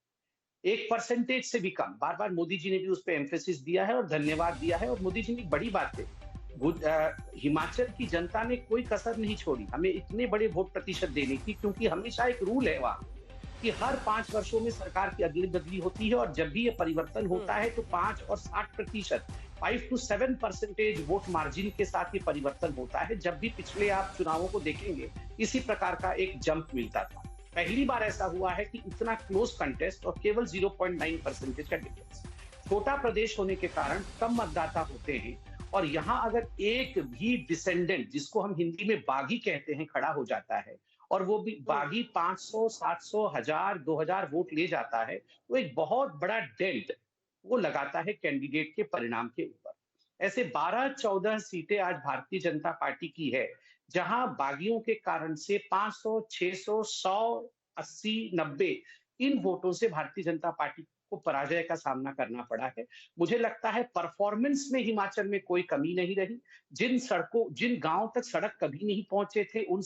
1% से भी कम। बार बार मोदी जी ने भी उस पर एम्फेसिस दिया है और धन्यवाद दिया है। और मोदी जी ने एक बड़ी बात है, हिमाचल की जनता ने कोई कसर नहीं छोड़ी हमें इतने बड़े वोट प्रतिशत देने की, क्योंकि हमेशा एक रूल है वहां कि हर 5 वर्षों में सरकार की अदली बदली होती है, और जब भी ये परिवर्तन होता है तो 5 और 60%, 5 to 7% वोट मार्जिन के साथ ये परिवर्तन होता है। जब भी पिछले आप चुनावों को देखेंगे इसी प्रकार का एक जंप मिलता था। पहली बार ऐसा हुआ है कि इतना क्लोज कंटेस्ट और केवल 0.9% का डिफरेंस। छोटा प्रदेश होने के कारण कम मतदाता होते हैं, और यहाँ अगर एक भी डिसेंडेंट, जिसको हम हिंदी में बागी कहते हैं, खड़ा हो जाता है और वो भी बागी 500, 700, 1000, 2000 वोट ले जाता है, तो एक बहुत बड़ा डेंट वो लगाता है कैंडिडेट के परिणाम के ऊपर। ऐसे 12-14 सीटें आज भारतीय जनता पार्टी की है, जहां बागियों के कारण से 500, 600, 100, 80, 90 इन वोटों से भारतीय जनता पार्टी को पराजय का सामना करना पड़ा है। मुझे लगता है परफॉर्मेंस में हिमाचल में कोई कमी नहीं रही। जिन गांव तक सड़क कभी नहीं पहुंचे थे, उन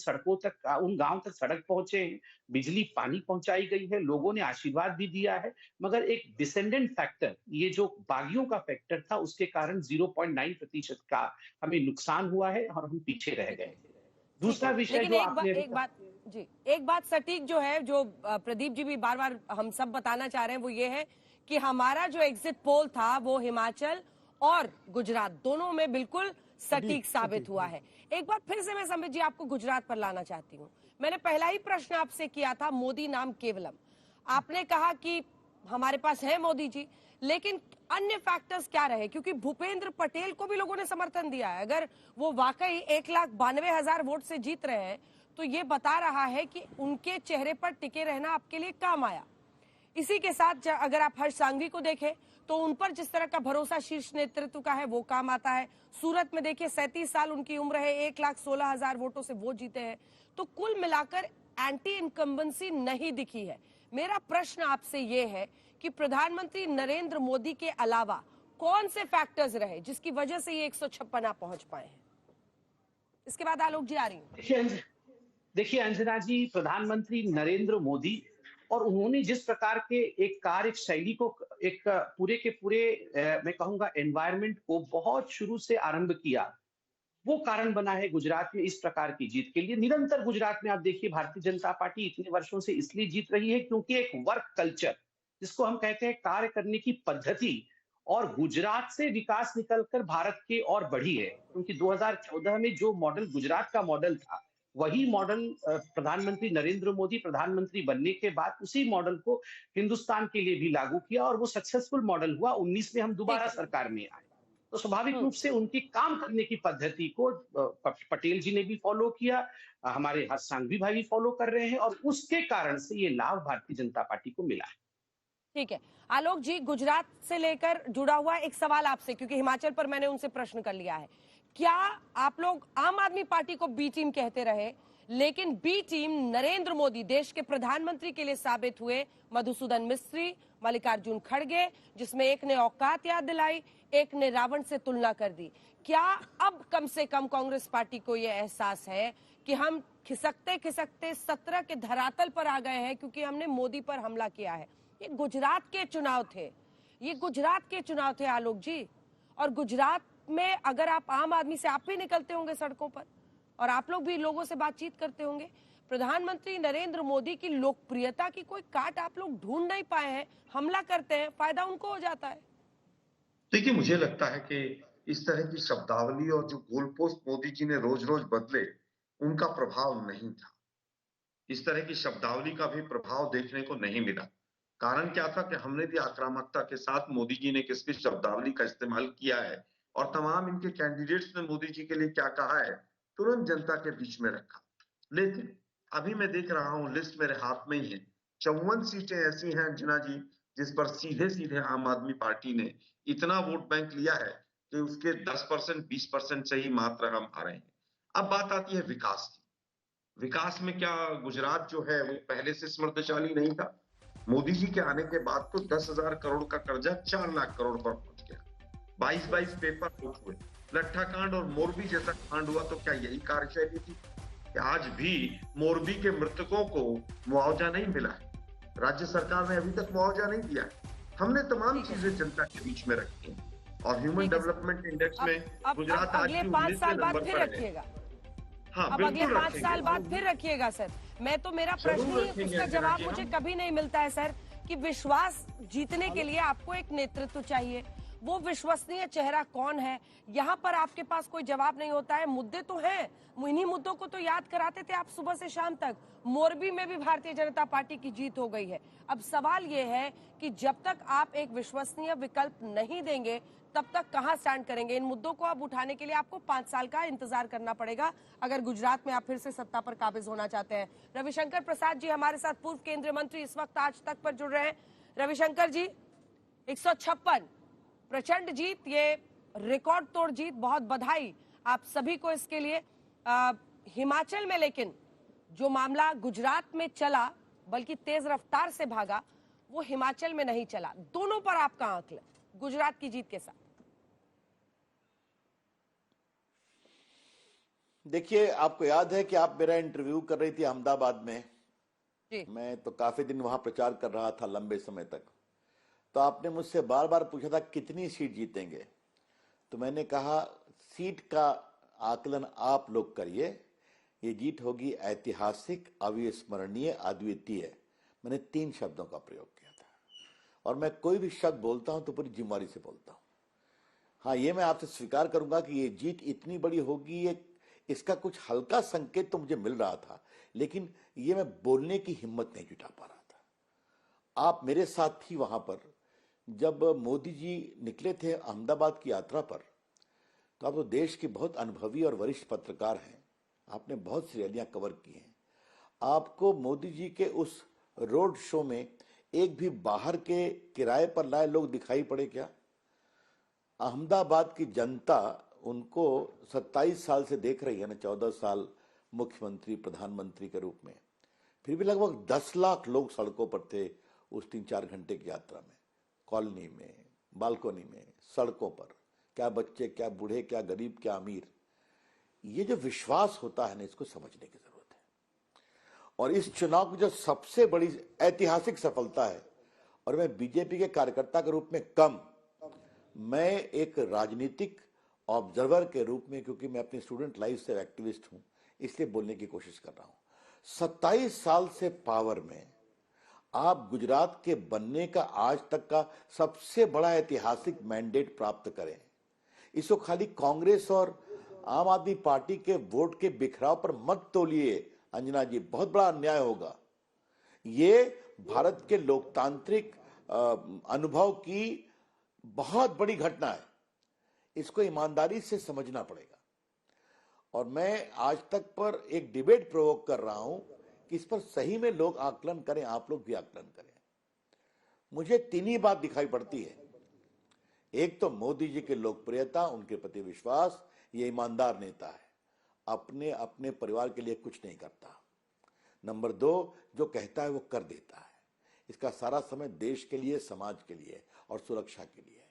गांव तक सड़क पहुंचे हैं, बिजली पानी पहुंचाई गई है, लोगों ने आशीर्वाद भी दिया है। मगर एक डिसेंडेंट फैक्टर, ये जो बागियों का फैक्टर था, उसके कारण 0.9% का हमें नुकसान हुआ है और हम पीछे रह गए। दूसरा विषय लेकिन जो एक बात सटीक जो है, जो प्रदीप जी भी बार बार हम सब बताना चाह रहे हैं, वो ये है कि हमारा जो एग्जिट पोल था वो हिमाचल और गुजरात दोनों में बिल्कुल सटीक साबित हुआ है। एक बार फिर से मैं संबित जी आपको गुजरात पर लाना चाहती हूँ। मैंने पहला ही प्रश्न आपसे किया था मोदी नाम केवलम, आपने कहा कि हमारे पास है मोदी जी, लेकिन अन्य फैक्टर्स क्या रहे? क्योंकि भूपेंद्र पटेल को भी लोगों ने समर्थन दिया है। अगर वो वाकई 1,92,000 वोट से जीत रहे हैं तो ये बता रहा है कि उनके चेहरे पर टिके रहना आपके लिए काम आया। इसी के साथ अगर आप हर्ष सांघवी को देखें तो उन पर जिस तरह का भरोसा शीर्ष नेतृत्व का है वो काम आता है। सूरत में देखिए 37 साल उनकी उम्र है, 1,16,000 वोटों से वोट जीते हैं। तो कुल मिलाकर एंटी इनकम्बेंसी नहीं दिखी है। मेरा प्रश्न आपसे ये है कि प्रधानमंत्री नरेंद्र मोदी के अलावा कौन से फैक्टर्स रहे जिसकी वजह से ये 156 आप पहुंच पाए हैं? इसके बाद आलोक जी आ रही हूँ। देखिए अंजना जी, प्रधानमंत्री नरेंद्र मोदी और उन्होंने जिस प्रकार के एक कार्य शैली को, एक पूरे के पूरे मैं कहूंगा एनवायरनमेंट को बहुत शुरू से आरंभ किया, वो कारण बना है गुजरात में इस प्रकार की जीत के लिए। निरंतर गुजरात में आप देखिए भारतीय जनता पार्टी इतने वर्षों से इसलिए जीत रही है क्योंकि एक वर्क कल्चर, जिसको हम कहते हैं कार्य करने की पद्धति, और गुजरात से विकास निकलकर भारत के और बढ़ी है। क्योंकि 2014 में जो मॉडल गुजरात का मॉडल था, वही मॉडल प्रधानमंत्री नरेंद्र मोदी प्रधानमंत्री बनने के बाद उसी मॉडल को हिंदुस्तान के लिए भी लागू किया और वो सक्सेसफुल मॉडल हुआ। 19 में हम दोबारा सरकार में आए, तो स्वाभाविक रूप से उनकी काम करने की पद्धति को पटेल जी ने भी फॉलो किया, हमारे हर्ष सांघवी भाई भी फॉलो कर रहे हैं, और उसके कारण से ये लाभ भारतीय जनता पार्टी को मिला है। ठीक है आलोक जी, गुजरात से लेकर जुड़ा हुआ एक सवाल आपसे, क्योंकि हिमाचल पर मैंने उनसे प्रश्न कर लिया है। क्या आप लोग आम आदमी पार्टी को बी टीम कहते रहे, लेकिन बी टीम नरेंद्र मोदी देश के प्रधानमंत्री के लिए साबित हुए? मधुसूदन मिस्त्री, मल्लिकार्जुन खड़गे, जिसमें एक ने औकात याद दिलाई, एक ने रावण से तुलना कर दी। क्या अब कम से कम कांग्रेस पार्टी को यह एहसास है कि हम खिसकते खिसकते 17 के धरातल पर आ गए हैं क्योंकि हमने मोदी पर हमला किया है? ये गुजरात के चुनाव थे, ये गुजरात के चुनाव थे आलोक जी। और गुजरात में अगर आप आम आदमी से, आप भी निकलते होंगे सड़कों पर और आप लोग भी लोगों से बातचीत करते होंगे, प्रधानमंत्री नरेंद्र मोदी की लोकप्रियता की कोई काट आप लोग ढूंढ नहीं पाए हैं? हमला करते हैं, फायदा उनको हो जाता है। देखिए, मुझे लगता है कि इस तरह की शब्दावली और जो गोलपोस्ट मोदी जी ने रोज रोज बदले, उनका प्रभाव नहीं था। इस तरह की शब्दावली का भी प्रभाव देखने को नहीं मिला। कारण क्या था कि हमने भी आक्रामकता के साथ मोदी जी ने किस किस शब्दावली का इस्तेमाल किया है और तमाम इनके कैंडिडेट्स ने मोदी जी के लिए क्या कहा है, तुरंत जनता के बीच में रखा। लेकिन अभी मैं देख रहा हूं, लिस्ट मेरे हाथ में ही है, 54 सीटें ऐसी हैं अंजना जी जिस पर सीधे सीधे आम आदमी पार्टी ने इतना वोट बैंक लिया है कि उसके 10%, 20% से ही मात्र हम हारे हैं। अब बात आती है विकास की। विकास में क्या गुजरात जो है वो पहले से समृद्धशाली नहीं था? मोदी जी के आने के बाद तो 10,000 करोड़ का कर्जा 4 लाख करोड़ पर पहुंच गया। 22 पेपर फुट हुए, लट्ठा कांड और मोरबी जैसा कांड हुआ, तो क्या यही कार्यशैली थी? आज भी मोरबी के मृतकों को मुआवजा नहीं मिला है, राज्य सरकार ने अभी तक मुआवजा नहीं दिया है। हमने तमाम चीजें जनता के बीच में रखी हैं और ह्यूमन डेवलपमेंट इंडेक्स में गुजरात आज अगले 5 साल बाद फिर रखिएगा। हाँ, अब अगले 5 साल बाद फिर रखिएगा सर। मैं तो, मेरा प्रश्न ही, उसका जवाब मुझे कभी नहीं मिलता है सर, कि विश्वास जीतने के लिए आपको एक नेतृत्व चाहिए, वो विश्वसनीय चेहरा कौन है, यहाँ पर आपके पास कोई जवाब नहीं होता है। मुद्दे तो हैं, इन्हीं मुद्दों को तो याद कराते थे आप सुबह से शाम तक। मोरबी में भी भारतीय जनता पार्टी की जीत हो गई है। अब सवाल ये है कि जब तक आप एक विश्वसनीय विकल्प नहीं देंगे तब तक कहां स्टैंड करेंगे? इन मुद्दों को अब उठाने के लिए आपको 5 साल का इंतजार करना पड़ेगा अगर गुजरात में आप फिर से सत्ता पर काबिज होना चाहते हैं। रविशंकर प्रसाद जी हमारे साथ, पूर्व केंद्रीय मंत्री, इस वक्त आज तक पर जुड़ रहे हैं। रविशंकर जी, 156 प्रचंड जीत, ये रिकॉर्ड तोड़ जीत, बहुत बधाई आप सभी को इसके लिए। हिमाचल में लेकिन जो मामला गुजरात में चला, बल्कि तेज रफ्तार से भागा, वो हिमाचल में नहीं चला। दोनों पर आपका आंकलन गुजरात की जीत के साथ। देखिए, आपको याद है कि आप मेरा इंटरव्यू कर रही थी अहमदाबाद में जी। मैं तो काफी दिन वहां प्रचार कर रहा था, लंबे समय तक। तो आपने मुझसे बार बार पूछा था कितनी सीट जीतेंगे, तो मैंने कहा सीट का आकलन आप लोग करिए, ये जीत होगी ऐतिहासिक, अविस्मरणीय, अद्वितीय। मैंने 3 शब्दों का प्रयोग किया था और मैं कोई भी शब्द बोलता हूं तो पूरी जिम्मेदारी से बोलता हूं। हाँ, ये मैं आपसे स्वीकार करूंगा कि ये जीत इतनी बड़ी होगी, इसका कुछ हल्का संकेत तो मुझे मिल रहा था, लेकिन ये मैं बोलने की हिम्मत नहीं जुटा पा रहा था। आप मेरे साथ थी वहां पर जब मोदी जी निकले थे अहमदाबाद की यात्रा पर। तो आप तो देश के बहुत अनुभवी और वरिष्ठ पत्रकार हैं, आपने बहुत सी रैलियां कवर की हैं। आपको मोदी जी के उस रोड शो में एक भी बाहर के किराए पर लाए लोग दिखाई पड़े क्या? अहमदाबाद की जनता उनको 27 साल से देख रही है ना, 14 साल मुख्यमंत्री, प्रधानमंत्री के रूप में। फिर भी लगभग 10 लाख लोग सड़कों पर थे उस 3-4 घंटे की यात्रा में, कॉलोनी में, बालकोनी में, सड़कों पर। क्या बच्चे, क्या बूढ़े, क्या गरीब, क्या अमीर। ये जो विश्वास होता है ना, इसको समझने की जरूरत है। और इस चुनाव की जो सबसे बड़ी ऐतिहासिक सफलता है, और मैं बीजेपी के कार्यकर्ता के रूप में कम, मैं एक राजनीतिक ऑब्जर्वर के रूप में, क्योंकि मैं अपनी स्टूडेंट लाइफ से एक्टिविस्ट हूं, इसलिए बोलने की कोशिश कर रहा हूं। 27 साल से पावर में आप गुजरात के बनने का आज तक का सबसे बड़ा ऐतिहासिक मैंडेट प्राप्त करें। इसको खाली कांग्रेस और आम आदमी पार्टी के वोट के बिखराव पर मत तोलिए अंजना जी, बहुत बड़ा अन्याय होगा। ये भारत के लोकतांत्रिक अनुभव की बहुत बड़ी घटना है, इसको ईमानदारी से समझना पड़ेगा। और मैं आज तक पर एक डिबेट प्रोवोक कर रहा हूं कि इस पर सही में लोग आकलन करें, आप लोग भी आकलन करें। मुझे 3 ही बात दिखाई पड़ती है। एक तो मोदी जी की लोकप्रियता, उनके प्रति विश्वास, ये ईमानदार नेता है, अपने अपने परिवार के लिए कुछ नहीं करता। नंबर 2, जो कहता है वो कर देता है, इसका सारा समय देश के लिए, समाज के लिए और सुरक्षा के लिए।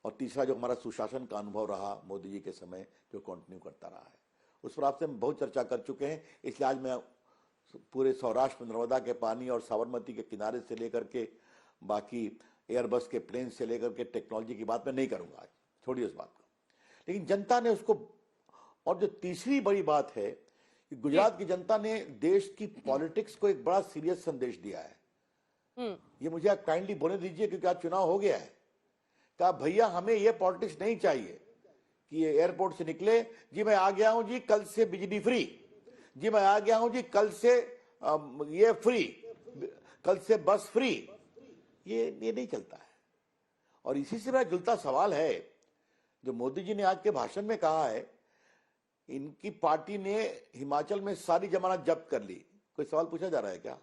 और तीसरा, जो हमारा सुशासन का अनुभव रहा मोदी जी के समय, जो कंटिन्यू करता रहा है, उस पर आपसे हम बहुत चर्चा कर चुके हैं। इसलिए आज मैं पूरे सौराष्ट्र में नर्मदा के पानी और साबरमती के किनारे से लेकर के बाकी एयरबस के प्लेन से लेकर के टेक्नोलॉजी की बात मैं नहीं करूंगा आज, छोड़िए उस बात को। लेकिन जनता ने उसको, और जो तीसरी बड़ी बात है कि गुजरात की जनता ने देश की पॉलिटिक्स को एक बड़ा सीरियस संदेश दिया है। ये मुझे आप काइंडली बोलने दीजिए, क्योंकि आज चुनाव हो गया है। कहा भैया हमें ये पॉलिटिक्स नहीं चाहिए कि ये एयरपोर्ट से निकले, जी मैं आ गया हूं जी, कल से बिजली फ्री, जी मैं आ गया हूं जी, कल से ये फ्री, कल से बस फ्री। ये नहीं चलता है। और इसी से मेरा जुलता सवाल है, जो मोदी जी ने आज के भाषण में कहा है, इनकी पार्टी ने हिमाचल में सारी जमानत जब्त कर ली। कोई सवाल पूछा जा रहा है क्या?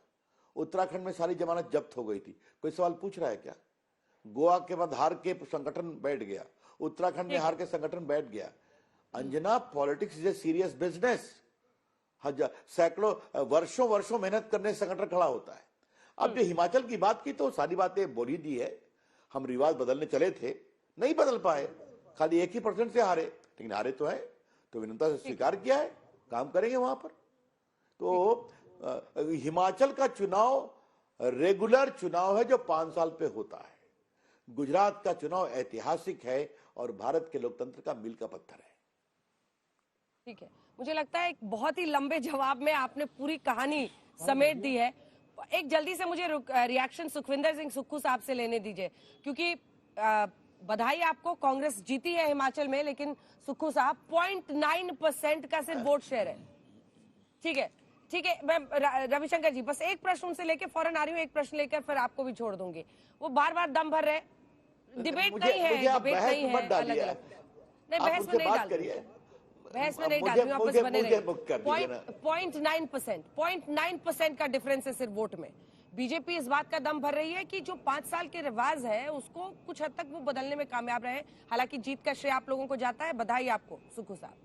उत्तराखंड में सारी जमानत जब्त हो गई थी, कोई सवाल पूछ रहा है क्या? गोवा के बाद हार के संगठन बैठ गया, उत्तराखंड में हार के संगठन बैठ गया। Anjana, politics is a serious business. सैकड़ों वर्षों मेहनत करने से संगठन खड़ा होता है। अब जो हिमाचल की बात की तो सारी बातें बोल ही दी है। हम रिवाज बदलने चले थे, नहीं बदल पाए, खाली 1% से हारे, लेकिन हारे तो है, तो विनम्रता से स्वीकार किया है, काम करेंगे वहां पर। तो हिमाचल का चुनाव रेगुलर चुनाव है जो 5 साल पे होता है। गुजरात का चुनाव ऐतिहासिक है और भारत के लोकतंत्र का मील का पत्थर है। ठीक है, मुझे लगता है एक बहुत ही लंबे जवाब में आपने पूरी कहानी समेट दी है। एक जल्दी से मुझे रिएक्शन सुखविंदर सिंह सुक्खू साहब से लेने दीजिए, क्योंकि बधाई आपको, कांग्रेस जीती है हिमाचल में, लेकिन सुक्खू साहब 0.9% का सिर्फ वोट शेयर है। ठीक है, मैं रविशंकर जी बस एक प्रश्न उनसे लेके फौरन आ रही हूँ, एक प्रश्न लेकर फिर आपको भी छोड़ दूंगी। वो बार बार दम भर रहे, डिबेट नहीं है, डिबेट नहीं है, अलग अलग नहीं, बहस में नहीं डाल, बहस में नहीं डाल रही हूँ, आपस बने रहे। 0.9% का डिफरेंस है सिर्फ वोट में। बीजेपी इस बात का दम भर रही है कि जो 5 साल के रिवाज है उसको कुछ हद तक वो बदलने में कामयाब रहे। हालांकि जीत का श्रेय आप लोगों को जाता है, बधाई आपको सुक्खू साहब।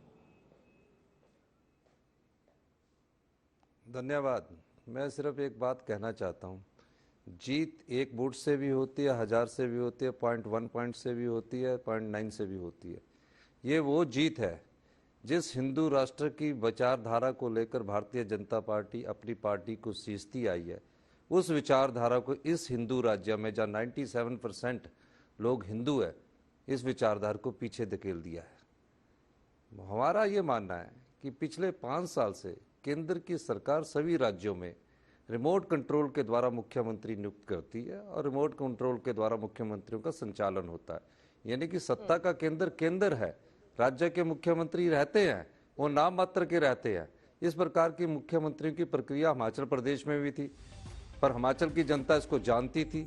धन्यवाद। मैं सिर्फ एक बात कहना चाहता हूँ, जीत 1 वोट से भी होती है, 1000 से भी होती है, 0.1 पॉइंट से भी होती है, 0.9 से भी होती है। ये वो जीत है जिस हिंदू राष्ट्र की विचारधारा को लेकर भारतीय जनता पार्टी अपनी पार्टी को सींचती आई है। उस विचारधारा को इस हिंदू राज्य में, जहाँ 97% लोग हिंदू है, इस विचारधारा को पीछे धकेल दिया है। हमारा ये मानना है कि पिछले 5 साल से केंद्र की सरकार सभी राज्यों में रिमोट कंट्रोल के द्वारा मुख्यमंत्री नियुक्त करती है और रिमोट कंट्रोल के द्वारा मुख्यमंत्रियों का संचालन होता है। यानी कि सत्ता का केंद्र है, राज्य के मुख्यमंत्री रहते हैं, वो नाम मात्र के रहते हैं। इस प्रकार की मुख्यमंत्रियों की प्रक्रिया हिमाचल प्रदेश में भी थी, पर हिमाचल की जनता इसको जानती थी।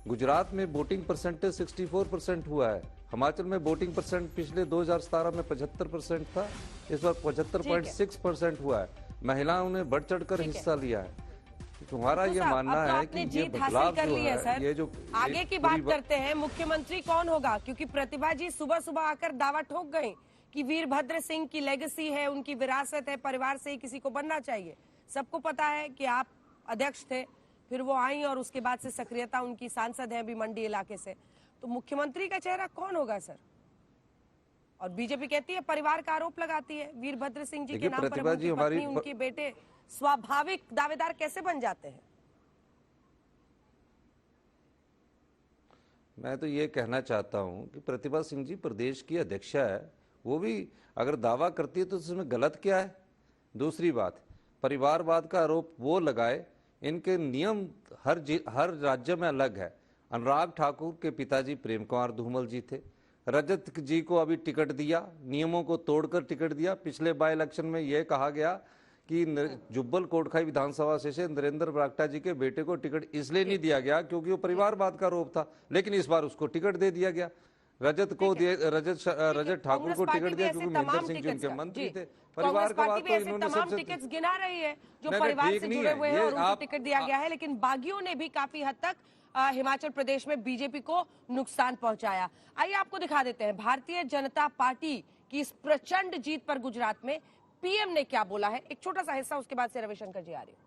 गुजरात में वोटिंग परसेंटेज 64% हुआ है, हिमाचल में वोटिंग परसेंट पिछले 2017 में 75% था, इस बार 75.6% हुआ है। महिलाओं ने बढ़ चढ़कर हिस्सा लिया है। तुम्हारा ये मानना है कि ये बदलाव जो है, ये जो आगे की बात करते हैं, मुख्यमंत्री कौन होगा? क्योंकि प्रतिभा जी सुबह सुबह आकर दावा ठोक गए कि वीरभद्र सिंह की लेगेसी है, उनकी विरासत है, परिवार से ही किसी को बनना चाहिए। सबको पता है कि आप अध्यक्ष थे, फिर वो आई और उसके बाद से सक्रियता उनकी, सांसद है अभी मंडी इलाके से। तो मुख्यमंत्री का चेहरा कौन होगा सर? और बीजेपी कहती है, परिवार का आरोप लगाती है वीरभद्र सिंह जी के नाम पर। उनकी पत्नी, उनके बेटे स्वाभाविक दावेदार कैसे बन जाते हैं? मैं तो ये कहना चाहता हूं कि प्रतिभा सिंह जी प्रदेश की अध्यक्षा है, वो भी अगर दावा करती है तो इसमें गलत क्या है? दूसरी बात, परिवारवाद का आरोप वो लगाए, इनके नियम हर राज्य में अलग है। अनुराग ठाकुर के पिताजी प्रेम कुमार धूमल जी थे, रजत जी को अभी टिकट दिया, नियमों को तोड़कर टिकट दिया। पिछले बाई इलेक्शन में यह कहा गया कि जुब्बल कोटखाई विधानसभा से नरेंद्र बरागटा जी के बेटे को टिकट इसलिए नहीं दिया गया क्योंकि वो परिवारवाद का आरोप था, लेकिन इस बार उसको टिकट दे दिया गया। रजत ठाकुर को टिकट दिया क्योंकि महेंद्र सिंह जी उनके मंत्री थे। परिवार का बात तो इन्होंने तमाम टिकट्स गिना रही है जो परिवार से जुड़े हुए हैं और उनको टिकट दिया गया है, लेकिन बागियों ने भी काफी हद तक हिमाचल प्रदेश में बीजेपी को नुकसान पहुंचाया। आइए आपको दिखा देते हैं भारतीय जनता पार्टी की इस प्रचंड जीत पर गुजरात में पीएम ने क्या बोला है। एक छोटा सा हिस्सा, उसके बाद से रविशंकर जी आ रहे हैं।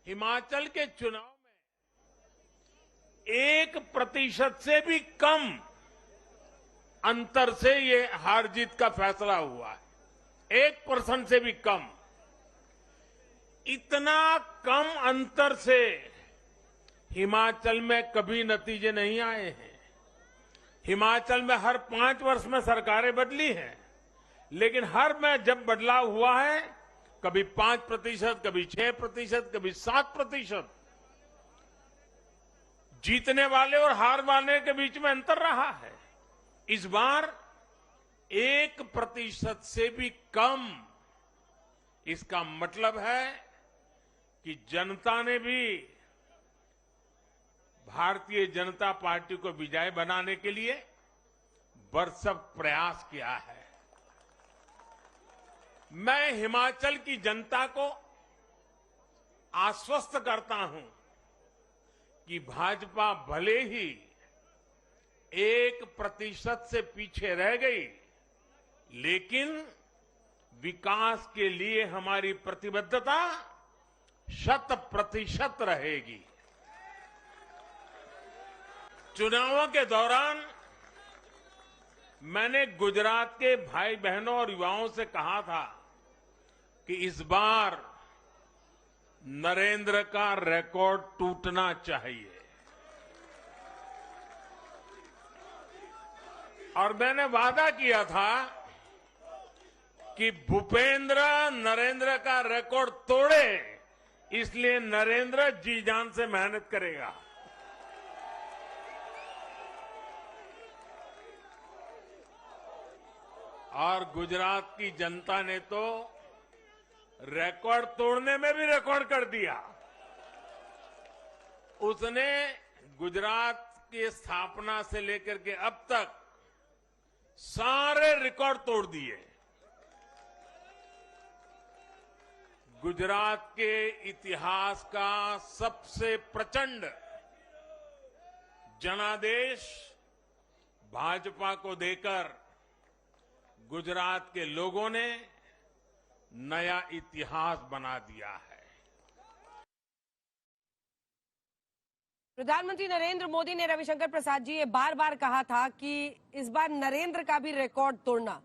हिमाचल के चुनाव में 1% से भी कम अंतर से ये हार जीत का फैसला हुआ है। 1% से भी कम, इतना कम अंतर से हिमाचल में कभी नतीजे नहीं आए हैं। हिमाचल में हर 5 वर्ष में सरकारें बदली हैं, लेकिन हर में जब बदलाव हुआ है, कभी 5%, कभी 6%, कभी 7%, जीतने वाले और हार वाले के बीच में अंतर रहा है। इस बार 1% से भी कम। इसका मतलब है कि जनता ने भी भारतीय जनता पार्टी को विजयी बनाने के लिए भरसक प्रयास किया है। मैं हिमाचल की जनता को आश्वस्त करता हूं कि भाजपा भले ही 1% से पीछे रह गई, लेकिन विकास के लिए हमारी प्रतिबद्धता 100% रहेगी। चुनावों के दौरान मैंने गुजरात के भाई बहनों और युवाओं से कहा था कि इस बार नरेंद्र का रिकॉर्ड टूटना चाहिए, और मैंने वादा किया था कि भूपेंद्र नरेंद्र का रिकॉर्ड तोड़े, इसलिए नरेंद्र जी जान से मेहनत करेगा। और गुजरात की जनता ने तो रिकॉर्ड तोड़ने में भी रिकॉर्ड कर दिया। उसने गुजरात की स्थापना से लेकर के अब तक सारे रिकॉर्ड तोड़ दिए। गुजरात के इतिहास का सबसे प्रचंड जनादेश भाजपा को देकर गुजरात के लोगों ने नया इतिहास बना दिया है। प्रधानमंत्री नरेंद्र मोदी ने, रविशंकर प्रसाद जी, ये बार बार कहा था कि इस बार नरेंद्र का भी रिकॉर्ड तोड़ना,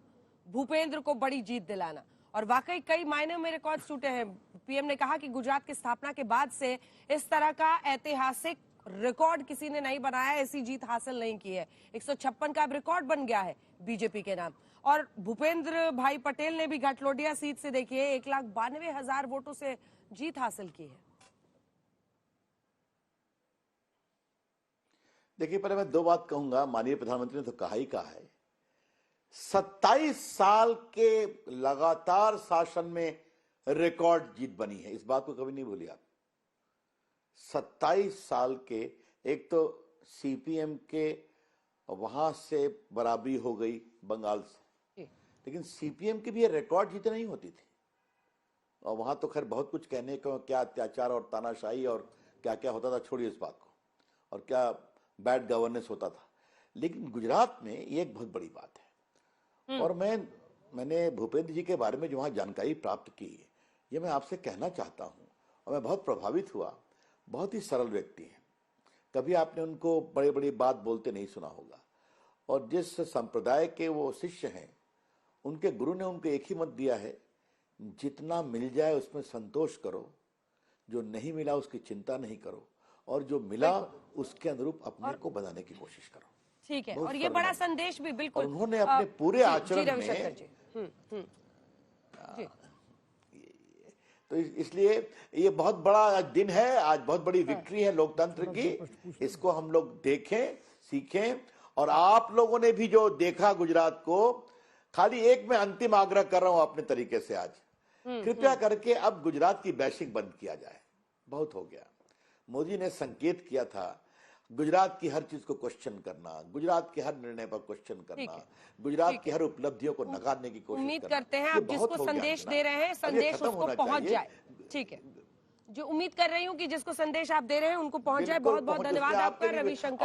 भूपेंद्र को बड़ी जीत दिलाना, और वाकई कई मायनों में रिकॉर्ड टूटे हैं। पीएम ने कहा कि गुजरात की स्थापना के बाद से इस तरह का ऐतिहासिक रिकॉर्ड किसी ने नहीं बनाया, ऐसी जीत हासिल नहीं की है। 156 का अब रिकॉर्ड बन गया है बीजेपी के नाम। और भूपेंद्र भाई पटेल ने भी घाटलोडिया सीट से देखिए 1,92,000 वोटों से जीत हासिल की है। देखिए, पहले मैं दो बात कहूंगा। माननीय प्रधानमंत्री ने तो कहा ही कहा है, 27 साल के लगातार शासन में रिकॉर्ड जीत बनी है, इस बात को कभी नहीं भूलिए आप। 27 साल के, एक तो सीपीएम के वहां से बराबरी हो गई बंगाल से, लेकिन सीपीएम की भी ये रिकॉर्ड जीत नहीं होती थी। और वहां तो खैर बहुत कुछ कहने को, क्या अत्याचार और तानाशाही और क्या क्या होता था, छोड़िए इस बात को, और क्या बैड गवर्नेंस होता था। लेकिन गुजरात में ये एक बहुत बड़ी बात है। और मैंने भूपेंद्र जी के बारे में जो वहां जानकारी प्राप्त की, ये मैं आपसे कहना चाहता हूं, और मैं बहुत प्रभावित हुआ। बहुत ही सरल व्यक्ति हैं, कभी आपने उनको बड़ी बड़ी बात बोलते नहीं सुना होगा। और जिस संप्रदाय के वो शिष्य हैं, उनके गुरु ने उनको एक ही मत दिया है, जितना मिल जाए उसमें संतोष करो, जो नहीं मिला उसकी चिंता नहीं करो, और जो मिला उसके अनुरूप अपने को बनाने की कोशिश करो। ठीक है, और ये बड़ा संदेश भी बिल्कुल उन्होंने अपने पूरे आचरण में तो इसलिए ये बहुत बड़ा दिन है आज, बहुत बड़ी विक्ट्री है लोकतंत्र की। इसको हम लोग देखें, सीखें। और आप लोगों ने भी जो देखा गुजरात को, खाली एक मैं अंतिम आग्रह कर रहा हूं अपने तरीके से आज, कृपया करके अब गुजरात की बैशिंग बंद किया जाए, बहुत हो गया। मोदी ने संकेत किया था गुजरात की हर चीज को क्वेश्चन करना, गुजरात के हर निर्णय पर क्वेश्चन करना, गुजरात की हर उपलब्धियों को नकारने की कोशिश उम्मीद करना। करते हैं आप जिसको संदेश दे रहे हैं, संदेश उसको पहुंच जाए। ठीक है, जो उम्मीद कर रही हूँ कि जिसको संदेश आप दे रहे हैं उनको पहुंच जाए। बहुत बहुत धन्यवाद आपका रविशंकर।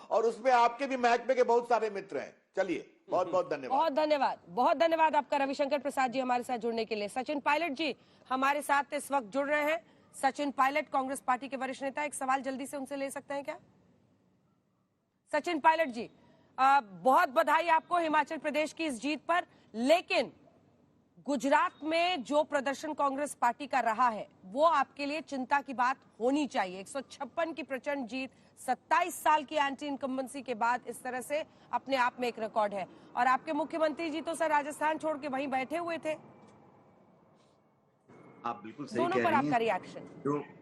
और उसमें आपके भी महकमे के बहुत सारे मित्र हैं। चलिए, बहुत बहुत धन्यवाद। बहुत धन्यवाद आपका रविशंकर प्रसाद जी हमारे साथ जुड़ने के लिए। सचिन पायलट जी हमारे साथ इस वक्त जुड़ रहे हैं। सचिन पायलट कांग्रेस पार्टी के वरिष्ठ नेता, एक सवाल जल्दी से उनसे ले सकते हैं क्या? सचिन पायलट जी, बहुत बधाई आपको हिमाचल प्रदेश की इस जीत पर, लेकिन गुजरात में जो प्रदर्शन कांग्रेस पार्टी का रहा है वो आपके लिए चिंता की बात होनी चाहिए। 156 की प्रचंड जीत 27 साल की एंटी इनकम्बेंसी के बाद इस तरह से अपने आप में एक रिकॉर्ड है। और आपके मुख्यमंत्री जी तो सर राजस्थान छोड़ के वहीं बैठे हुए थे। आप बिल्कुल सही दोनों कह पर रही आपका हैं। रिएक्शन?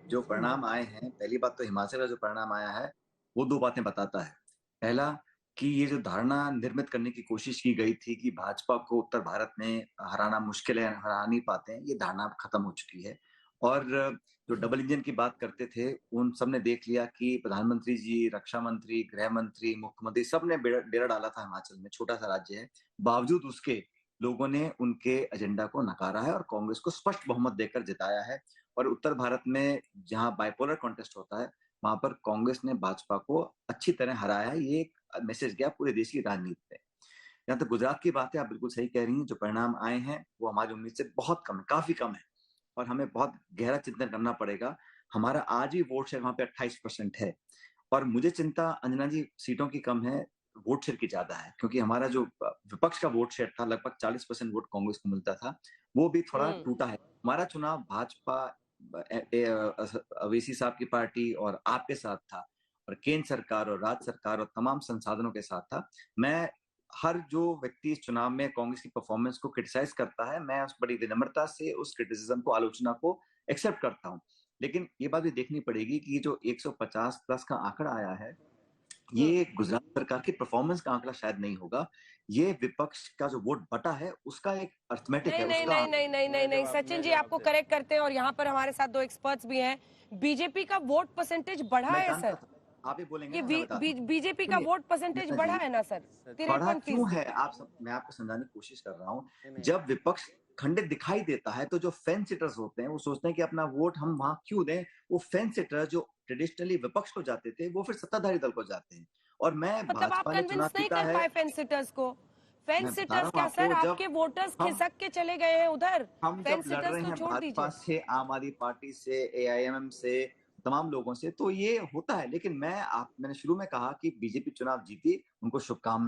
जो परिणाम आए हैं, पहली बात तो हिमाचल का जो परिणाम आया है वो दो बातें बताता है। पहला कि ये जो धारणा निर्मित करने की कोशिश की गई थी कि भाजपा को उत्तर भारत में हराना मुश्किल है, हरा नहीं पाते हैं, ये धारणा खत्म हो चुकी है। और जो डबल इंजन की बात करते थे, उन सब ने देख लिया कि प्रधानमंत्री जी, रक्षा मंत्री, गृह मंत्री, मुख्यमंत्री सब ने डेरा डाला था हिमाचल में, छोटा सा राज्य है, बावजूद उसके लोगों ने उनके एजेंडा को नकारा है और कांग्रेस को स्पष्ट बहुमत देकर जिताया है। और उत्तर भारत में जहां बाइपोलर कॉन्टेस्ट होता है, वहां पर कांग्रेस ने भाजपा को अच्छी तरह हराया है। ये एक मैसेज गया पूरे देश की राजनीति में। जहां तक गुजरात की बात है, आप बिल्कुल सही कह रही हैं, जो परिणाम आए हैं वो हमारी उम्मीद से बहुत कम है, काफी कम है, और हमें बहुत गहरा चिंतन करना पड़ेगा। हमारा आज भी वोट शेयर वहां पे 28% है, और मुझे चिंता अंजना जी सीटों की कम है, वोट शेयर की ज्यादा है, क्योंकि हमारा जो विपक्ष का वोट शेयर था, लगभग 40% वोट कांग्रेस को मिलता था, वो भी थोड़ा टूटा है। हमारा चुनाव भाजपा, अवेसी साहब की पार्टी और आपके साथ था, और केंद्र सरकार और राज्य सरकार और तमाम संसाधनों के साथ था। मैं हर जो व्यक्ति इस चुनाव में कांग्रेस की परफॉर्मेंस को क्रिटिसाइज करता है, मैं उस बड़ी विनम्रता से उस क्रिटिसिज्म को, आलोचना को एक्सेप्ट करता हूं। लेकिन ये बात भी देखनी पड़ेगी कि जो 150 प्लस का आंकड़ा आया है, ये गुजरात सरकार की परफॉर्मेंस का आंकड़ा शायद नहीं होगा, ये विपक्ष का जो वोट बटा है उसका एक अर्थमेटिक है। नहीं, सचिन जी आपको करेक्ट करते हैं, और यहाँ पर हमारे साथ दो एक्सपर्ट्स भी हैं। बीजेपी का वोट परसेंटेज बढ़ा है सर, आप ही बोलेंगे, बीजेपी का वोट परसेंटेज बढ़ा है ना सर? 53% क्यों है? मैं आपको समझाने की कोशिश कर रहा हूँ। जब विपक्ष खंडित दिखाई देता है, तो जो फेंस सिटर्स होते हैं वो सोचते हैं कि अपना वोट हम वहां क्यों दें। वो फेंस सिटर जो ट्रेडिशनली विपक्ष को जाते थे, वो फिर सत्ताधारी दल को जाते हैं। और मैं मतलब आप कन्विंस नहीं कर पाए फेंस सिटर्स को? फेंस सिटर्स क्या सर, आपके वोटर्स खिसक के चले गए हैं उधर। हम जब लड़ रहे हैं भाजपा से, आम आदमी पार्टी से, AIMM से, तमाम लोगों से, तो ये होता है। लेकिन मैंने शुरू में कहा कि बीजेपी चुनाव जीती, उनको शुभकामनाएं।